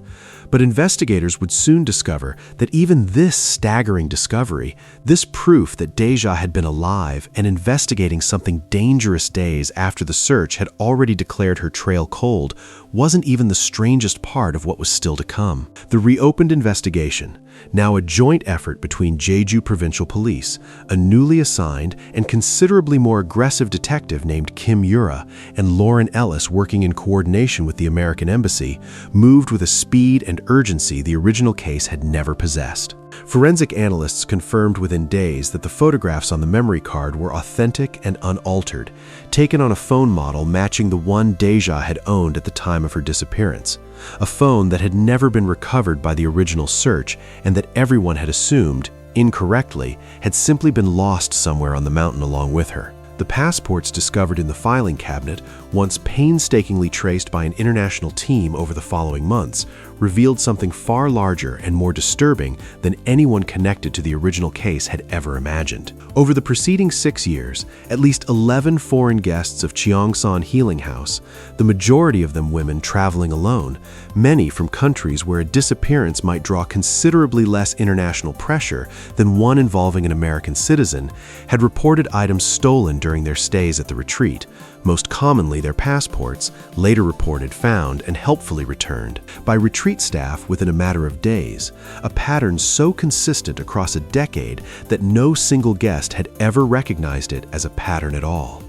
But investigators would soon discover that even this staggering discovery, this proof that Deja had been alive and investigating something dangerous days after the search had already declared her trail cold, wasn't even the strangest part of what was still to come. The reopened investigation, now a joint effort between Jeju Provincial Police, a newly assigned and considerably more aggressive detective named Kim Yura, and Lauren Ellis working in coordination with the American Embassy, moved with a speed and urgency the original case had never possessed. Forensic analysts confirmed within days that the photographs on the memory card were authentic and unaltered, taken on a phone model matching the one Deja had owned at the time of her disappearance, a phone that had never been recovered by the original search and that everyone had assumed, incorrectly, had simply been lost somewhere on the mountain along with her. The passports discovered in the filing cabinet, once painstakingly traced by an international team over the following months, revealed something far larger and more disturbing than anyone connected to the original case had ever imagined. Over the preceding 6 years, at least 11 foreign guests of Cheongsan Healing House, the majority of them women traveling alone, many from countries where a disappearance might draw considerably less international pressure than one involving an American citizen, had reported items stolen during their stays at the retreat, most commonly their passports, later reported found and helpfully returned by retreat staff within a matter of days, a pattern so consistent across a decade that no single guest had ever recognized it as a pattern at all.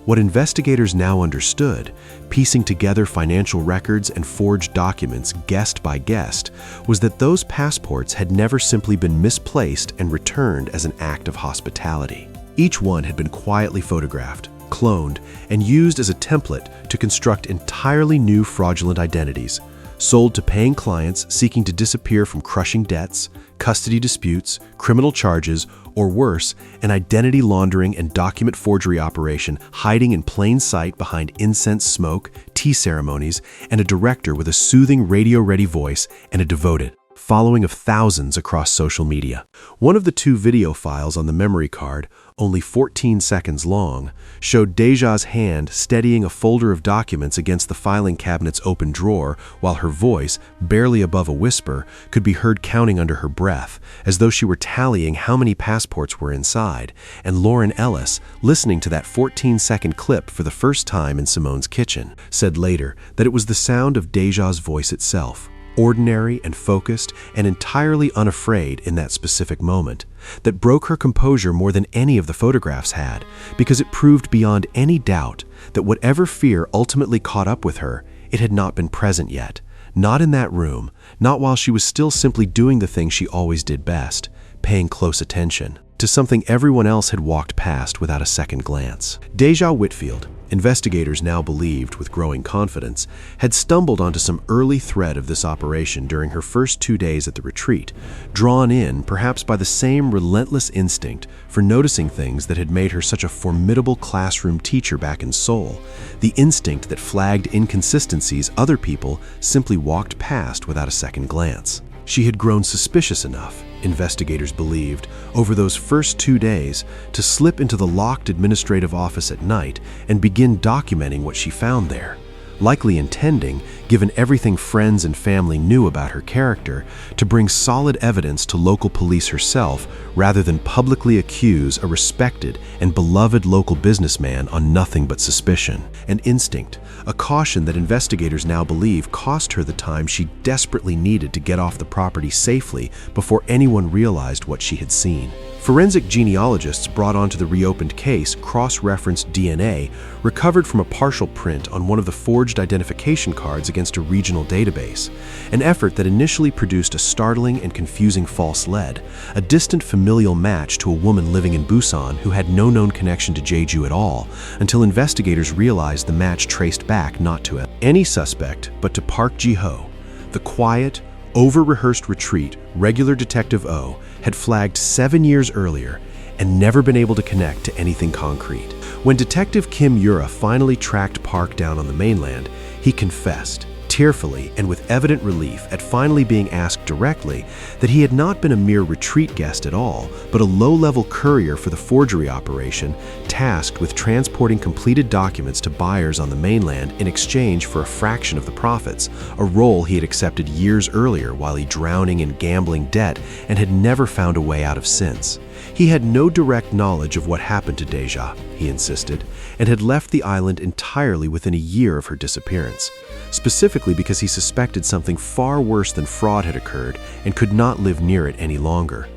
What investigators now understood, piecing together financial records and forged documents guest by guest, was that those passports had never simply been misplaced and returned as an act of hospitality. Each one had been quietly photographed, cloned, and used as a template to construct entirely new fraudulent identities, sold to paying clients seeking to disappear from crushing debts, custody disputes, criminal charges, or worse, an identity laundering and document forgery operation hiding in plain sight behind incense smoke, tea ceremonies, and a director with a soothing radio-ready voice and a devoted following of thousands across social media. One of the 2 video files on the memory card, only 14 seconds long, showed Deja's hand steadying a folder of documents against the filing cabinet's open drawer while her voice, barely above a whisper, could be heard counting under her breath, as though she were tallying how many passports were inside, and Lauren Ellis, listening to that 14-second clip for the first time in Simone's kitchen, said later that it was the sound of Deja's voice itself, ordinary and focused and entirely unafraid in that specific moment, that broke her composure more than any of the photographs had, because it proved beyond any doubt that whatever fear ultimately caught up with her, it had not been present yet, not in that room, not while she was still simply doing the thing she always did best, paying close attention to something everyone else had walked past without a second glance. Deja Whitfield, investigators now believed with growing confidence, had stumbled onto some early thread of this operation during her first 2 days at the retreat, drawn in perhaps by the same relentless instinct for noticing things that had made her such a formidable classroom teacher back in Seoul, the instinct that flagged inconsistencies other people simply walked past without a second glance. She had grown suspicious enough, investigators believed, over those first 2 days to slip into the locked administrative office at night and begin documenting what she found there, likely intending, given everything friends and family knew about her character, to bring solid evidence to local police herself rather than publicly accuse a respected and beloved local businessman on nothing but suspicion. An instinct, a caution that investigators now believe cost her the time she desperately needed to get off the property safely before anyone realized what she had seen. Forensic genealogists brought onto the reopened case cross-referenced DNA recovered from a partial print on one of the forged identification cards against a regional database, an effort that initially produced a startling and confusing false lead, a distant familial match to a woman living in Busan who had no known connection to Jeju at all, until investigators realized the match traced back not to any suspect but to Park Ji-ho. The quiet, over-rehearsed retreat regular Detective O had flagged 7 years earlier and never been able to connect to anything concrete. When Detective Kim Yura finally tracked Park down on the mainland, he confessed, tearfully and with evident relief at finally being asked directly, that he had not been a mere retreat guest at all, but a low-level courier for the forgery operation, tasked with transporting completed documents to buyers on the mainland in exchange for a fraction of the profits, a role he had accepted years earlier while he drowning in gambling debt and had never found a way out of since. He had no direct knowledge of what happened to Deja, he insisted, and had left the island entirely within a year of her disappearance, specifically because he suspected something far worse than fraud had occurred and could not live near it any longer.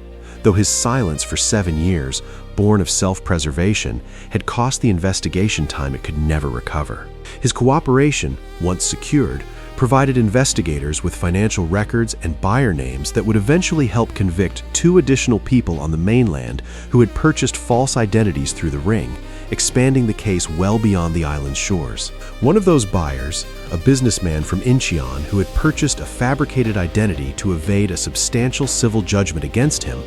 Though his silence for 7 years, born of self-preservation, had cost the investigation time it could never recover. His cooperation, once secured, provided investigators with financial records and buyer names that would eventually help convict 2 additional people on the mainland who had purchased false identities through the ring, expanding the case well beyond the island's shores. One of those buyers, a businessman from Incheon who had purchased a fabricated identity to evade a substantial civil judgment against him,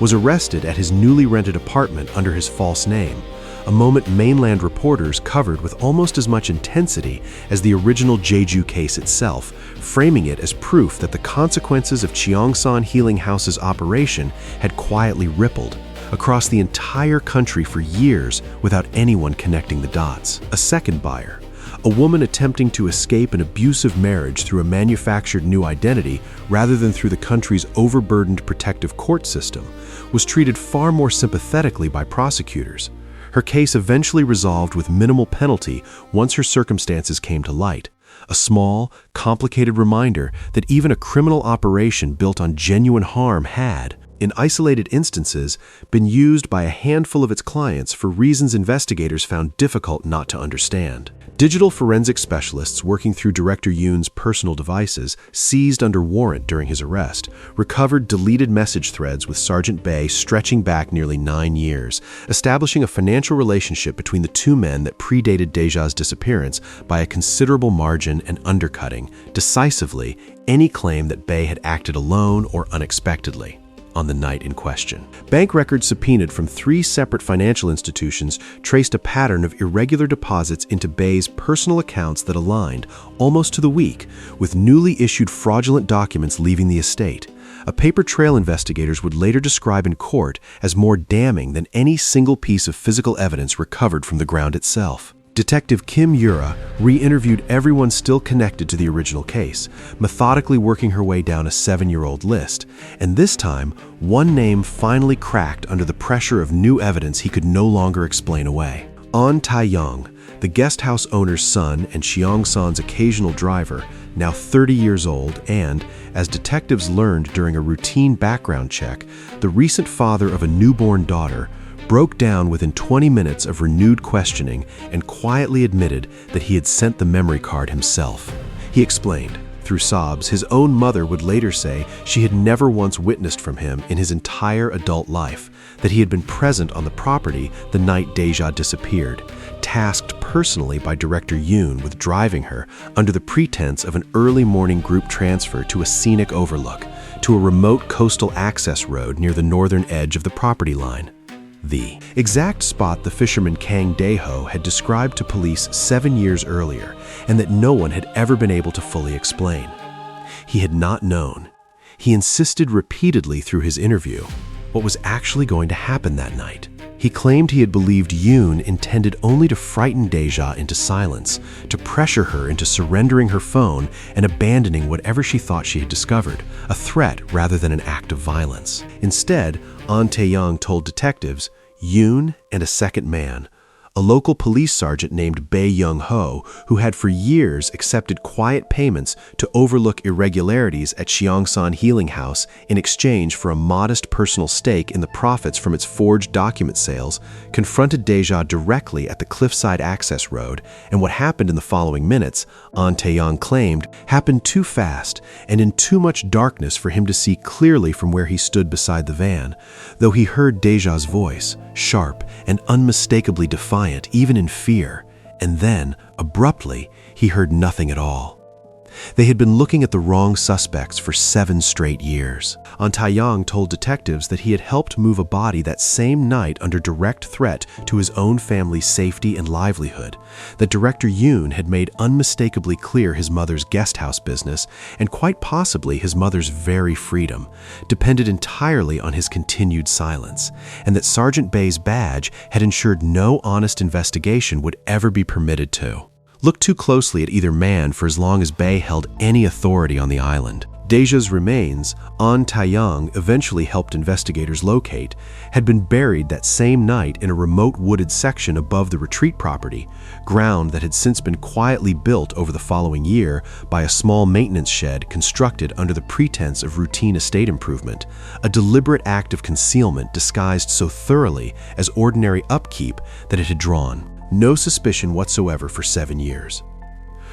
was arrested at his newly rented apartment under his false name, a moment mainland reporters covered with almost as much intensity as the original Jeju case itself, framing it as proof that the consequences of Cheongsan Healing House's operation had quietly rippled across the entire country for years without anyone connecting the dots. A second buyer, a woman attempting to escape an abusive marriage through a manufactured new identity rather than through the country's overburdened protective court system, was treated far more sympathetically by prosecutors. Her case eventually resolved with minimal penalty once her circumstances came to light, a small, complicated reminder that even a criminal operation built on genuine harm had, in isolated instances, been used by a handful of its clients for reasons investigators found difficult not to understand. Digital forensic specialists working through Director Yoon's personal devices, seized under warrant during his arrest, recovered deleted message threads with Sergeant Bae stretching back nearly 9 years, establishing a financial relationship between the 2 men that predated Deja's disappearance by a considerable margin and undercutting, decisively, any claim that Bae had acted alone or unexpectedly on the night in question. Bank records subpoenaed from 3 separate financial institutions traced a pattern of irregular deposits into Bae's personal accounts that aligned, almost to the week, with newly issued fraudulent documents leaving the estate, a paper trail investigators would later describe in court as more damning than any single piece of physical evidence recovered from the ground itself. Detective Kim Yura re-interviewed everyone still connected to the original case, methodically working her way down a 7-year-old list, and this time, one name finally cracked under the pressure of new evidence he could no longer explain away. An Tae-young, the guest house owner's son and Cheongsan's occasional driver, now 30 years old and, as detectives learned during a routine background check, the recent father of a newborn daughter, broke down within 20 minutes of renewed questioning and quietly admitted that he had sent the memory card himself. He explained, through sobs, his own mother would later say she had never once witnessed from him in his entire adult life, that he had been present on the property the night Deja disappeared, tasked personally by Director Yoon with driving her under the pretense of an early morning group transfer to a scenic overlook, to a remote coastal access road near the northern edge of the property line. The exact spot the fisherman Kang Dae-ho had described to police 7 years earlier, and that no one had ever been able to fully explain. He had not known. He insisted repeatedly through his interview what was actually going to happen that night. He claimed he had believed Yoon intended only to frighten Deja into silence, to pressure her into surrendering her phone and abandoning whatever she thought she had discovered, a threat rather than an act of violence. Instead, An Tae-young told detectives, Yoon and a second man, a local police sergeant named Bae Young-ho, who had for years accepted quiet payments to overlook irregularities at Cheongsan Healing House in exchange for a modest personal stake in the profits from its forged document sales, confronted Deja directly at the cliffside access road, and what happened in the following minutes, An Tae-young claimed, happened too fast and in too much darkness for him to see clearly from where he stood beside the van, though he heard Deja's voice, sharp and unmistakably defiant, even in fear, and then, abruptly, he heard nothing at all. They had been looking at the wrong suspects for 7 straight years. An Tae-young told detectives that he had helped move a body that same night under direct threat to his own family's safety and livelihood, that Director Yoon had made unmistakably clear his mother's guest house business, and quite possibly his mother's very freedom, depended entirely on his continued silence, and that Sergeant Bae's badge had ensured no honest investigation would ever be permitted to look too closely at either man for as long as Bae held any authority on the island. Deja's remains, An Tae-young eventually helped investigators locate, had been buried that same night in a remote wooded section above the retreat property, ground that had since been quietly built over the following year by a small maintenance shed constructed under the pretense of routine estate improvement, a deliberate act of concealment disguised so thoroughly as ordinary upkeep that it had drawn no suspicion whatsoever for 7 years.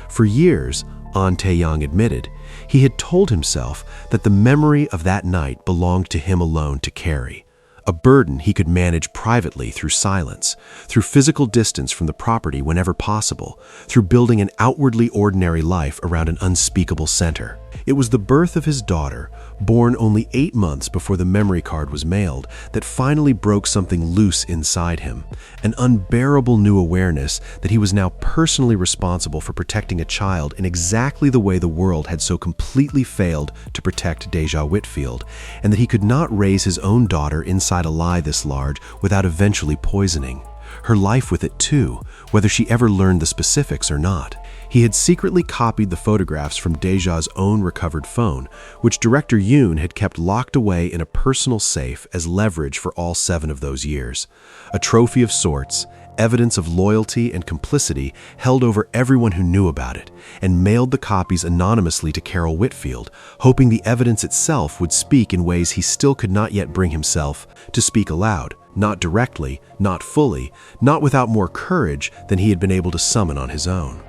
For years, An Tae-young admitted, he had told himself that the memory of that night belonged to him alone to carry, a burden he could manage privately through silence, through physical distance from the property whenever possible, through building an outwardly ordinary life around an unspeakable center. It was the birth of his daughter, born only 8 months before the memory card was mailed, that finally broke something loose inside him, an unbearable new awareness that he was now personally responsible for protecting a child in exactly the way the world had so completely failed to protect Deja Whitfield, and that he could not raise his own daughter inside a lie this large without eventually poisoning her life with it too, whether she ever learned the specifics or not. He had secretly copied the photographs from Deja's own recovered phone, which Director Yoon had kept locked away in a personal safe as leverage for all 7 of those years. A trophy of sorts, evidence of loyalty and complicity held over everyone who knew about it, and mailed the copies anonymously to Carol Whitfield, hoping the evidence itself would speak in ways he still could not yet bring himself to speak aloud, not directly, not fully, not without more courage than he had been able to summon on his own.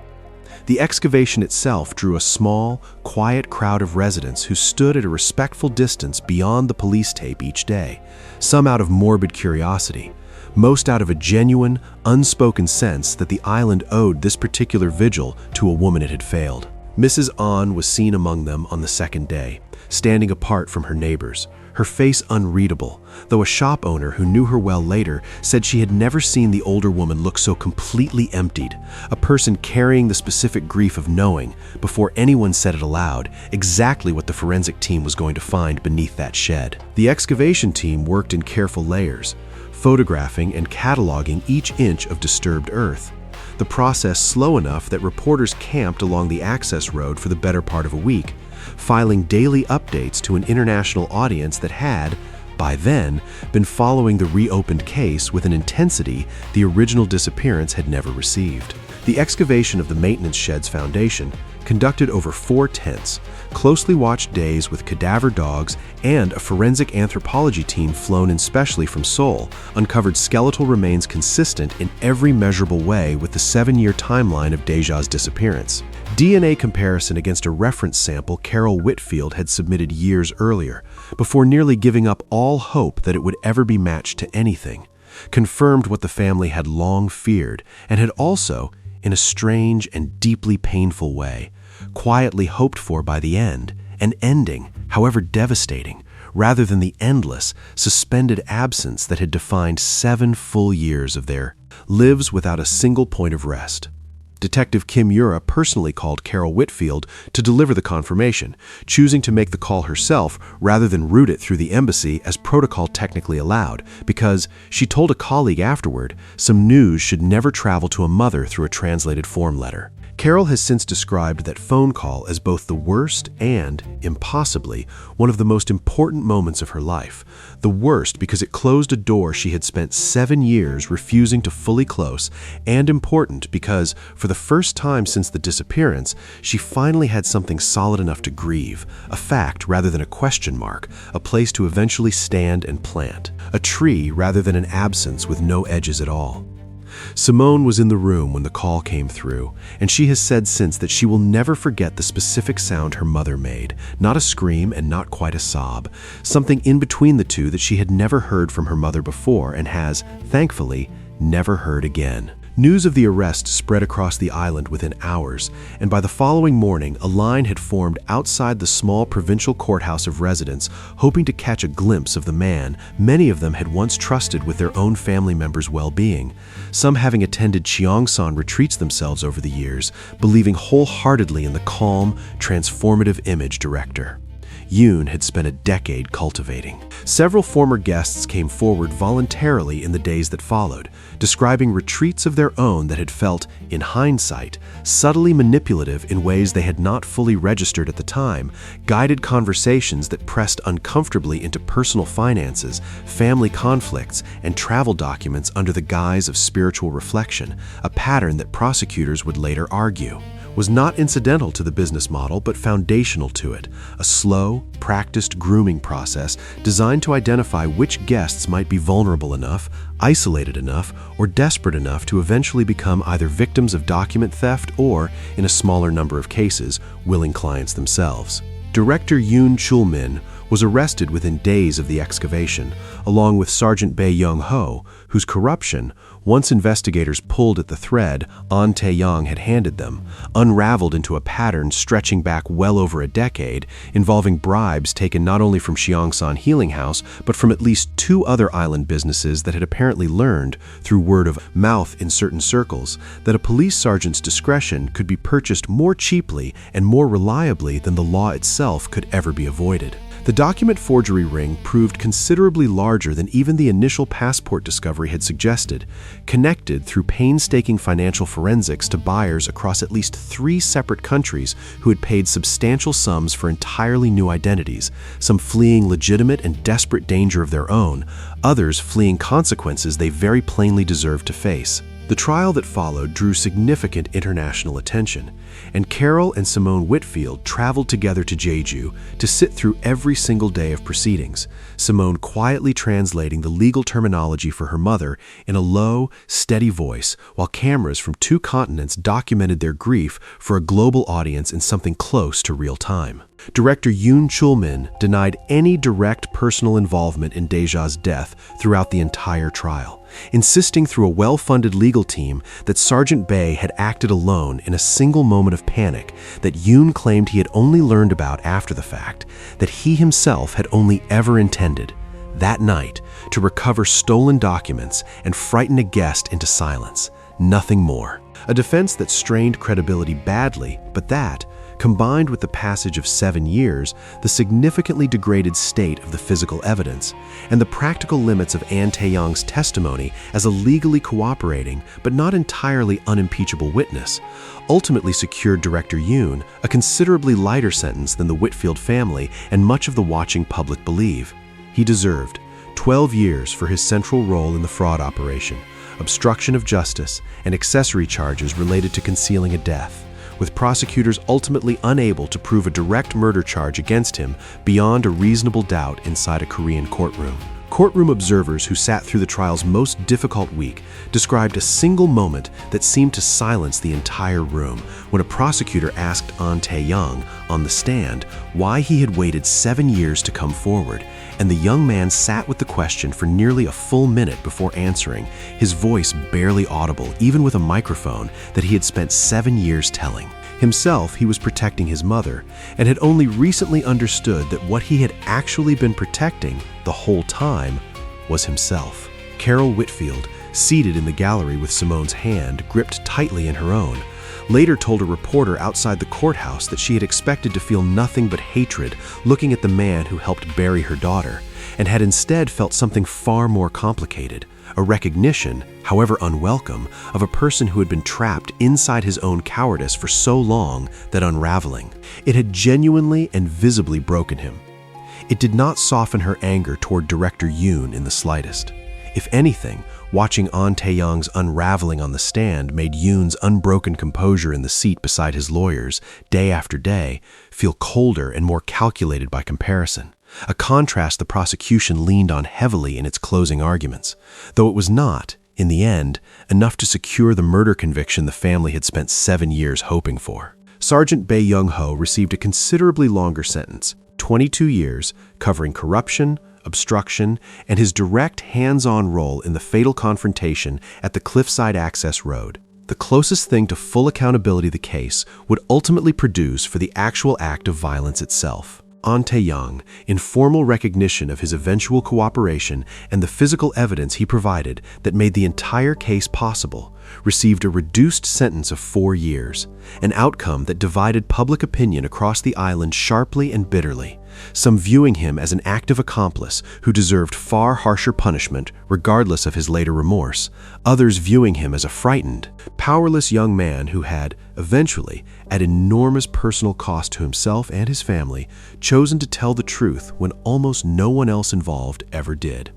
The excavation itself drew a small, quiet crowd of residents who stood at a respectful distance beyond the police tape each day, some out of morbid curiosity, most out of a genuine, unspoken sense that the island owed this particular vigil to a woman it had failed. Mrs. An was seen among them on the 2nd day, standing apart from her neighbors, her face unreadable, though a shop owner who knew her well later said she had never seen the older woman look so completely emptied, a person carrying the specific grief of knowing, before anyone said it aloud, exactly what the forensic team was going to find beneath that shed. The excavation team worked in careful layers, photographing and cataloging each inch of disturbed earth, the process slow enough that reporters camped along the access road for the better part of a week, filing daily updates to an international audience that had, by then, been following the reopened case with an intensity the original disappearance had never received. The excavation of the maintenance shed's foundation, conducted over 4 tense, closely watched days with cadaver dogs and a forensic anthropology team flown in specially from Seoul, uncovered skeletal remains consistent in every measurable way with the 7-year timeline of Deja's disappearance. DNA comparison against a reference sample Carol Whitfield had submitted years earlier, before nearly giving up all hope that it would ever be matched to anything, confirmed what the family had long feared and had also, in a strange and deeply painful way, quietly hoped for by the end, an ending, however devastating, rather than the endless, suspended absence that had defined 7 full years of their lives without a single point of rest. Detective Kim Yura personally called Carol Whitfield to deliver the confirmation, choosing to make the call herself rather than route it through the embassy as protocol technically allowed, because, she told a colleague afterward, some news should never travel to a mother through a translated form letter. Carol has since described that phone call as both the worst and, impossibly, one of the most important moments of her life. The worst because it closed a door she had spent 7 years refusing to fully close, and important because, for the first time since the disappearance, she finally had something solid enough to grieve, a fact rather than a question mark, a place to eventually stand and plant, a tree rather than an absence with no edges at all. Simone was in the room when the call came through, and she has said since that she will never forget the specific sound her mother made, not a scream and not quite a sob, something in between the two that she had never heard from her mother before and has, thankfully, never heard again. News of the arrest spread across the island within hours, and by the following morning, a line had formed outside the small provincial courthouse of residents, hoping to catch a glimpse of the man many of them had once trusted with their own family members' well-being, some having attended Cheongsan retreats themselves over the years, believing wholeheartedly in the calm, transformative image director Yoon had spent a decade cultivating. Several former guests came forward voluntarily in the days that followed, describing retreats of their own that had felt, in hindsight, subtly manipulative in ways they had not fully registered at the time, guided conversations that pressed uncomfortably into personal finances, family conflicts, and travel documents under the guise of spiritual reflection, a pattern that prosecutors would later argue was not incidental to the business model but foundational to it, a slow, practiced grooming process designed to identify which guests might be vulnerable enough, isolated enough, or desperate enough to eventually become either victims of document theft or, in a smaller number of cases, willing clients themselves. Director Yoon Chul-min was arrested within days of the excavation, along with Sergeant Bae Young-ho, whose corruption, once investigators pulled at the thread An Tae-young had handed them, unraveled into a pattern stretching back well over a decade, involving bribes taken not only from Cheongsan Healing House, but from at least 2 other island businesses that had apparently learned, through word of mouth in certain circles, that a police sergeant's discretion could be purchased more cheaply and more reliably than the law itself could ever be avoided. The document forgery ring proved considerably larger than even the initial passport discovery had suggested, connected through painstaking financial forensics to buyers across at least 3 separate countries who had paid substantial sums for entirely new identities, some fleeing legitimate and desperate danger of their own, others fleeing consequences they very plainly deserved to face. The trial that followed drew significant international attention, and Carol and Simone Whitfield traveled together to Jeju to sit through every single day of proceedings, Simone quietly translating the legal terminology for her mother in a low, steady voice, while cameras from 2 continents documented their grief for a global audience in something close to real time. Director Yoon Chul-min denied any direct personal involvement in Deja's death throughout the entire trial, insisting through a well-funded legal team that Sergeant Bae had acted alone in a single moment of panic that Yoon claimed he had only learned about after the fact, that he himself had only ever intended, that night, to recover stolen documents and frighten a guest into silence, nothing more. A defense that strained credibility badly, but that, combined with the passage of 7 years, the significantly degraded state of the physical evidence, and the practical limits of An Tae-young's testimony as a legally cooperating but not entirely unimpeachable witness, ultimately secured Director Yoon a considerably lighter sentence than the Whitfield family and much of the watching public believe. He deserved 12 years for his central role in the fraud operation, obstruction of justice, and accessory charges related to concealing a death, with prosecutors ultimately unable to prove a direct murder charge against him beyond a reasonable doubt inside a Korean courtroom. Courtroom observers who sat through the trial's most difficult week described a single moment that seemed to silence the entire room when a prosecutor asked An Tae-young on the stand why he had waited 7 years to come forward, and the young man sat with the question for nearly a full minute before answering, his voice barely audible even with a microphone that he had spent 7 years telling. Himself, he was protecting his mother, and had only recently understood that what he had actually been protecting the whole time was himself. Carol Whitfield, seated in the gallery with Simone's hand gripped tightly in her own, later told a reporter outside the courthouse that she had expected to feel nothing but hatred looking at the man who helped bury her daughter, and had instead felt something far more complicated, a recognition, however unwelcome, of a person who had been trapped inside his own cowardice for so long that unraveling. It had genuinely and visibly broken him. It did not soften her anger toward director Yoon in the slightest. If anything, watching An Tae-young's unraveling on the stand made Yoon's unbroken composure in the seat beside his lawyers, day after day, feel colder and more calculated by comparison, a contrast the prosecution leaned on heavily in its closing arguments, though it was not, in the end, enough to secure the murder conviction the family had spent 7 years hoping for. Sergeant Bae Young-ho received a considerably longer sentence, 22 years, covering corruption, obstruction, and his direct hands-on role in the fatal confrontation at the Cliffside Access Road. The closest thing to full accountability the case would ultimately produce for the actual act of violence itself. An Tae-young, in formal recognition of his eventual cooperation and the physical evidence he provided that made the entire case possible, received a reduced sentence of 4 years, an outcome that divided public opinion across the island sharply and bitterly, some viewing him as an active accomplice who deserved far harsher punishment regardless of his later remorse, others viewing him as a frightened, powerless young man who had, eventually, at enormous personal cost to himself and his family, chosen to tell the truth when almost no one else involved ever did.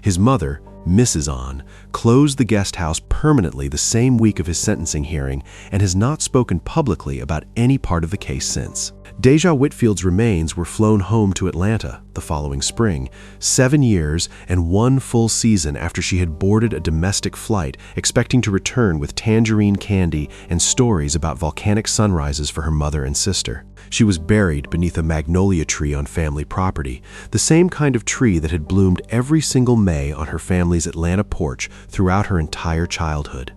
His mother, Mrs. An, closed the guest house permanently the same week of his sentencing hearing and has not spoken publicly about any part of the case since. Deja Whitfield's remains were flown home to Atlanta the following spring, 7 years and 1 full season after she had boarded a domestic flight, expecting to return with tangerine candy and stories about volcanic sunrises for her mother and sister. She was buried beneath a magnolia tree on family property, the same kind of tree that had bloomed every single May on her family's Atlanta porch throughout her entire childhood.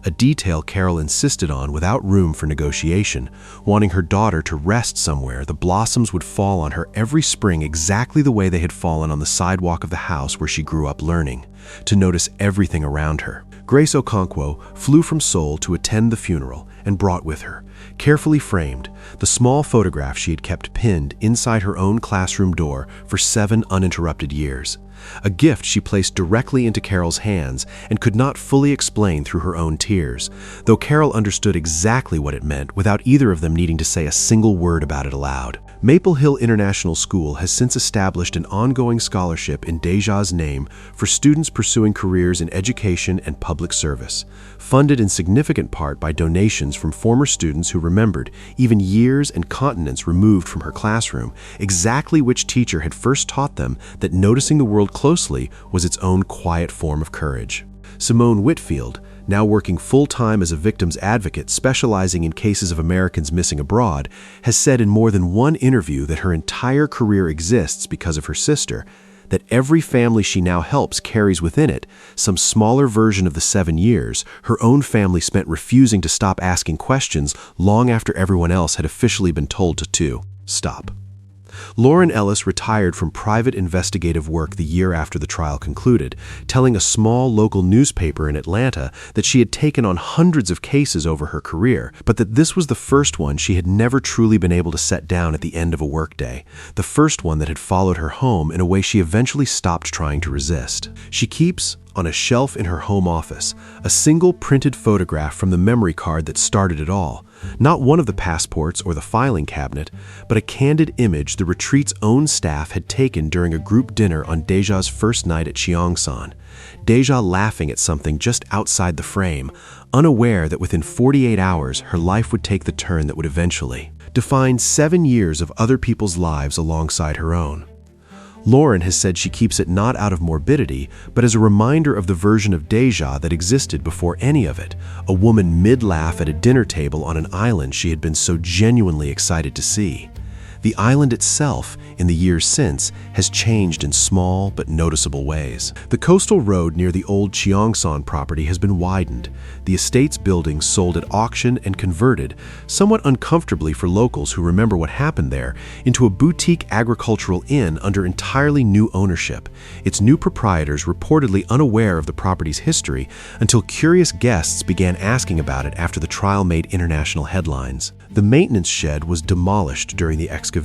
A detail Carol insisted on without room for negotiation, wanting her daughter to rest somewhere. The blossoms would fall on her every spring exactly the way they had fallen on the sidewalk of the house where she grew up learning, to notice everything around her. Grace Okonkwo flew from Seoul to attend the funeral and brought with her, carefully framed, the small photograph she had kept pinned inside her own classroom door for 7 uninterrupted years. A gift she placed directly into Carol's hands and could not fully explain through her own tears, though Carol understood exactly what it meant without either of them needing to say a single word about it aloud. Maple Hill International School has since established an ongoing scholarship in Deja's name for students pursuing careers in education and public service, funded in significant part by donations from former students who remembered, even years and continents removed from her classroom, exactly which teacher had first taught them that noticing the world closely was its own quiet form of courage. Simone Whitfield, now working full-time as a victim's advocate specializing in cases of Americans missing abroad, has said in more than one interview that her entire career exists because of her sister, that every family she now helps carries within it some smaller version of the 7 years her own family spent refusing to stop asking questions long after everyone else had officially been told to stop. Lauren Ellis retired from private investigative work the year after the trial concluded, telling a small local newspaper in Atlanta that she had taken on hundreds of cases over her career, but that this was the first one she had never truly been able to set down at the end of a workday, the first one that had followed her home in a way she eventually stopped trying to resist. She keeps, on a shelf in her home office, a single printed photograph from the memory card that started it all, not one of the passports or the filing cabinet, but a candid image the retreat's own staff had taken during a group dinner on Deja's first night at Cheongsan. Deja laughing at something just outside the frame, unaware that within 48 hours her life would take the turn that would eventually define 7 years of other people's lives alongside her own. Lauren has said she keeps it not out of morbidity, but as a reminder of the version of Deja that existed before any of it, a woman mid-laugh at a dinner table on an island she had been so genuinely excited to see. The island itself, in the years since, has changed in small but noticeable ways. The coastal road near the old Cheongsan property has been widened, the estate's buildings sold at auction and converted, somewhat uncomfortably for locals who remember what happened there, into a boutique agricultural inn under entirely new ownership, its new proprietors reportedly unaware of the property's history until curious guests began asking about it after the trial made international headlines. The maintenance shed was demolished during the excavation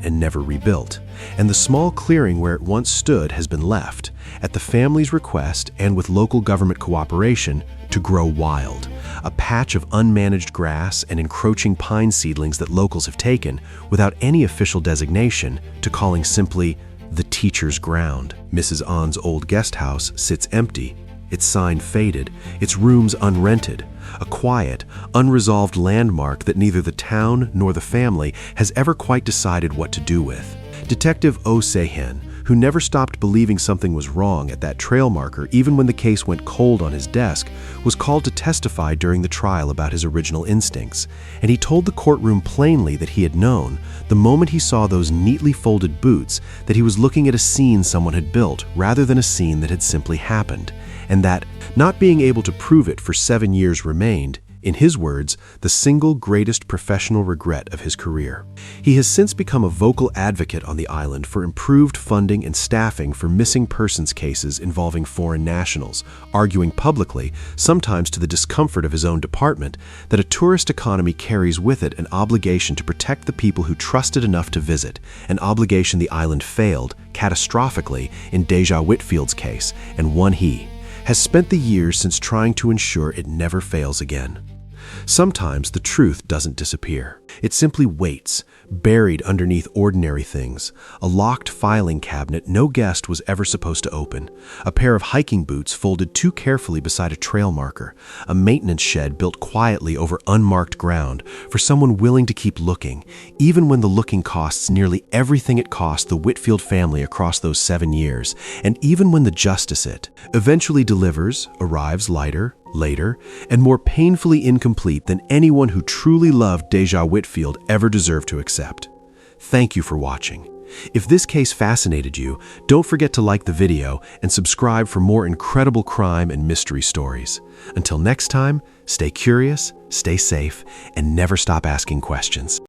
and never rebuilt, and the small clearing where it once stood has been left, at the family's request and with local government cooperation, to grow wild, a patch of unmanaged grass and encroaching pine seedlings that locals have taken, without any official designation, to calling simply the teacher's ground. Mrs. On's old guest house sits empty, its sign faded, its rooms unrented, a quiet, unresolved landmark that neither the town nor the family has ever quite decided what to do with. Detective Oh Se-hen, who never stopped believing something was wrong at that trail marker even when the case went cold on his desk, was called to testify during the trial about his original instincts, and he told the courtroom plainly that he had known, the moment he saw those neatly folded boots, that he was looking at a scene someone had built rather than a scene that had simply happened, and that, not being able to prove it for 7 years remained, in his words, the single greatest professional regret of his career. He has since become a vocal advocate on the island for improved funding and staffing for missing persons cases involving foreign nationals, arguing publicly, sometimes to the discomfort of his own department, that a tourist economy carries with it an obligation to protect the people who trusted enough to visit, an obligation the island failed, catastrophically, in Deja Whitfield's case, and one he has spent the years since trying to ensure it never fails again. Sometimes the truth doesn't disappear. It simply waits, buried underneath ordinary things, a locked filing cabinet no guest was ever supposed to open, a pair of hiking boots folded too carefully beside a trail marker, a maintenance shed built quietly over unmarked ground for someone willing to keep looking, even when the looking costs nearly everything it cost the Whitfield family across those 7 years, and even when the justice it eventually delivers, arrives lighter, later, and more painfully incomplete than anyone who truly loved Deja Whitfield ever deserved to accept. Thank you for watching. If this case fascinated you, don't forget to like the video and subscribe for more incredible crime and mystery stories. Until next time, stay curious, stay safe, and never stop asking questions.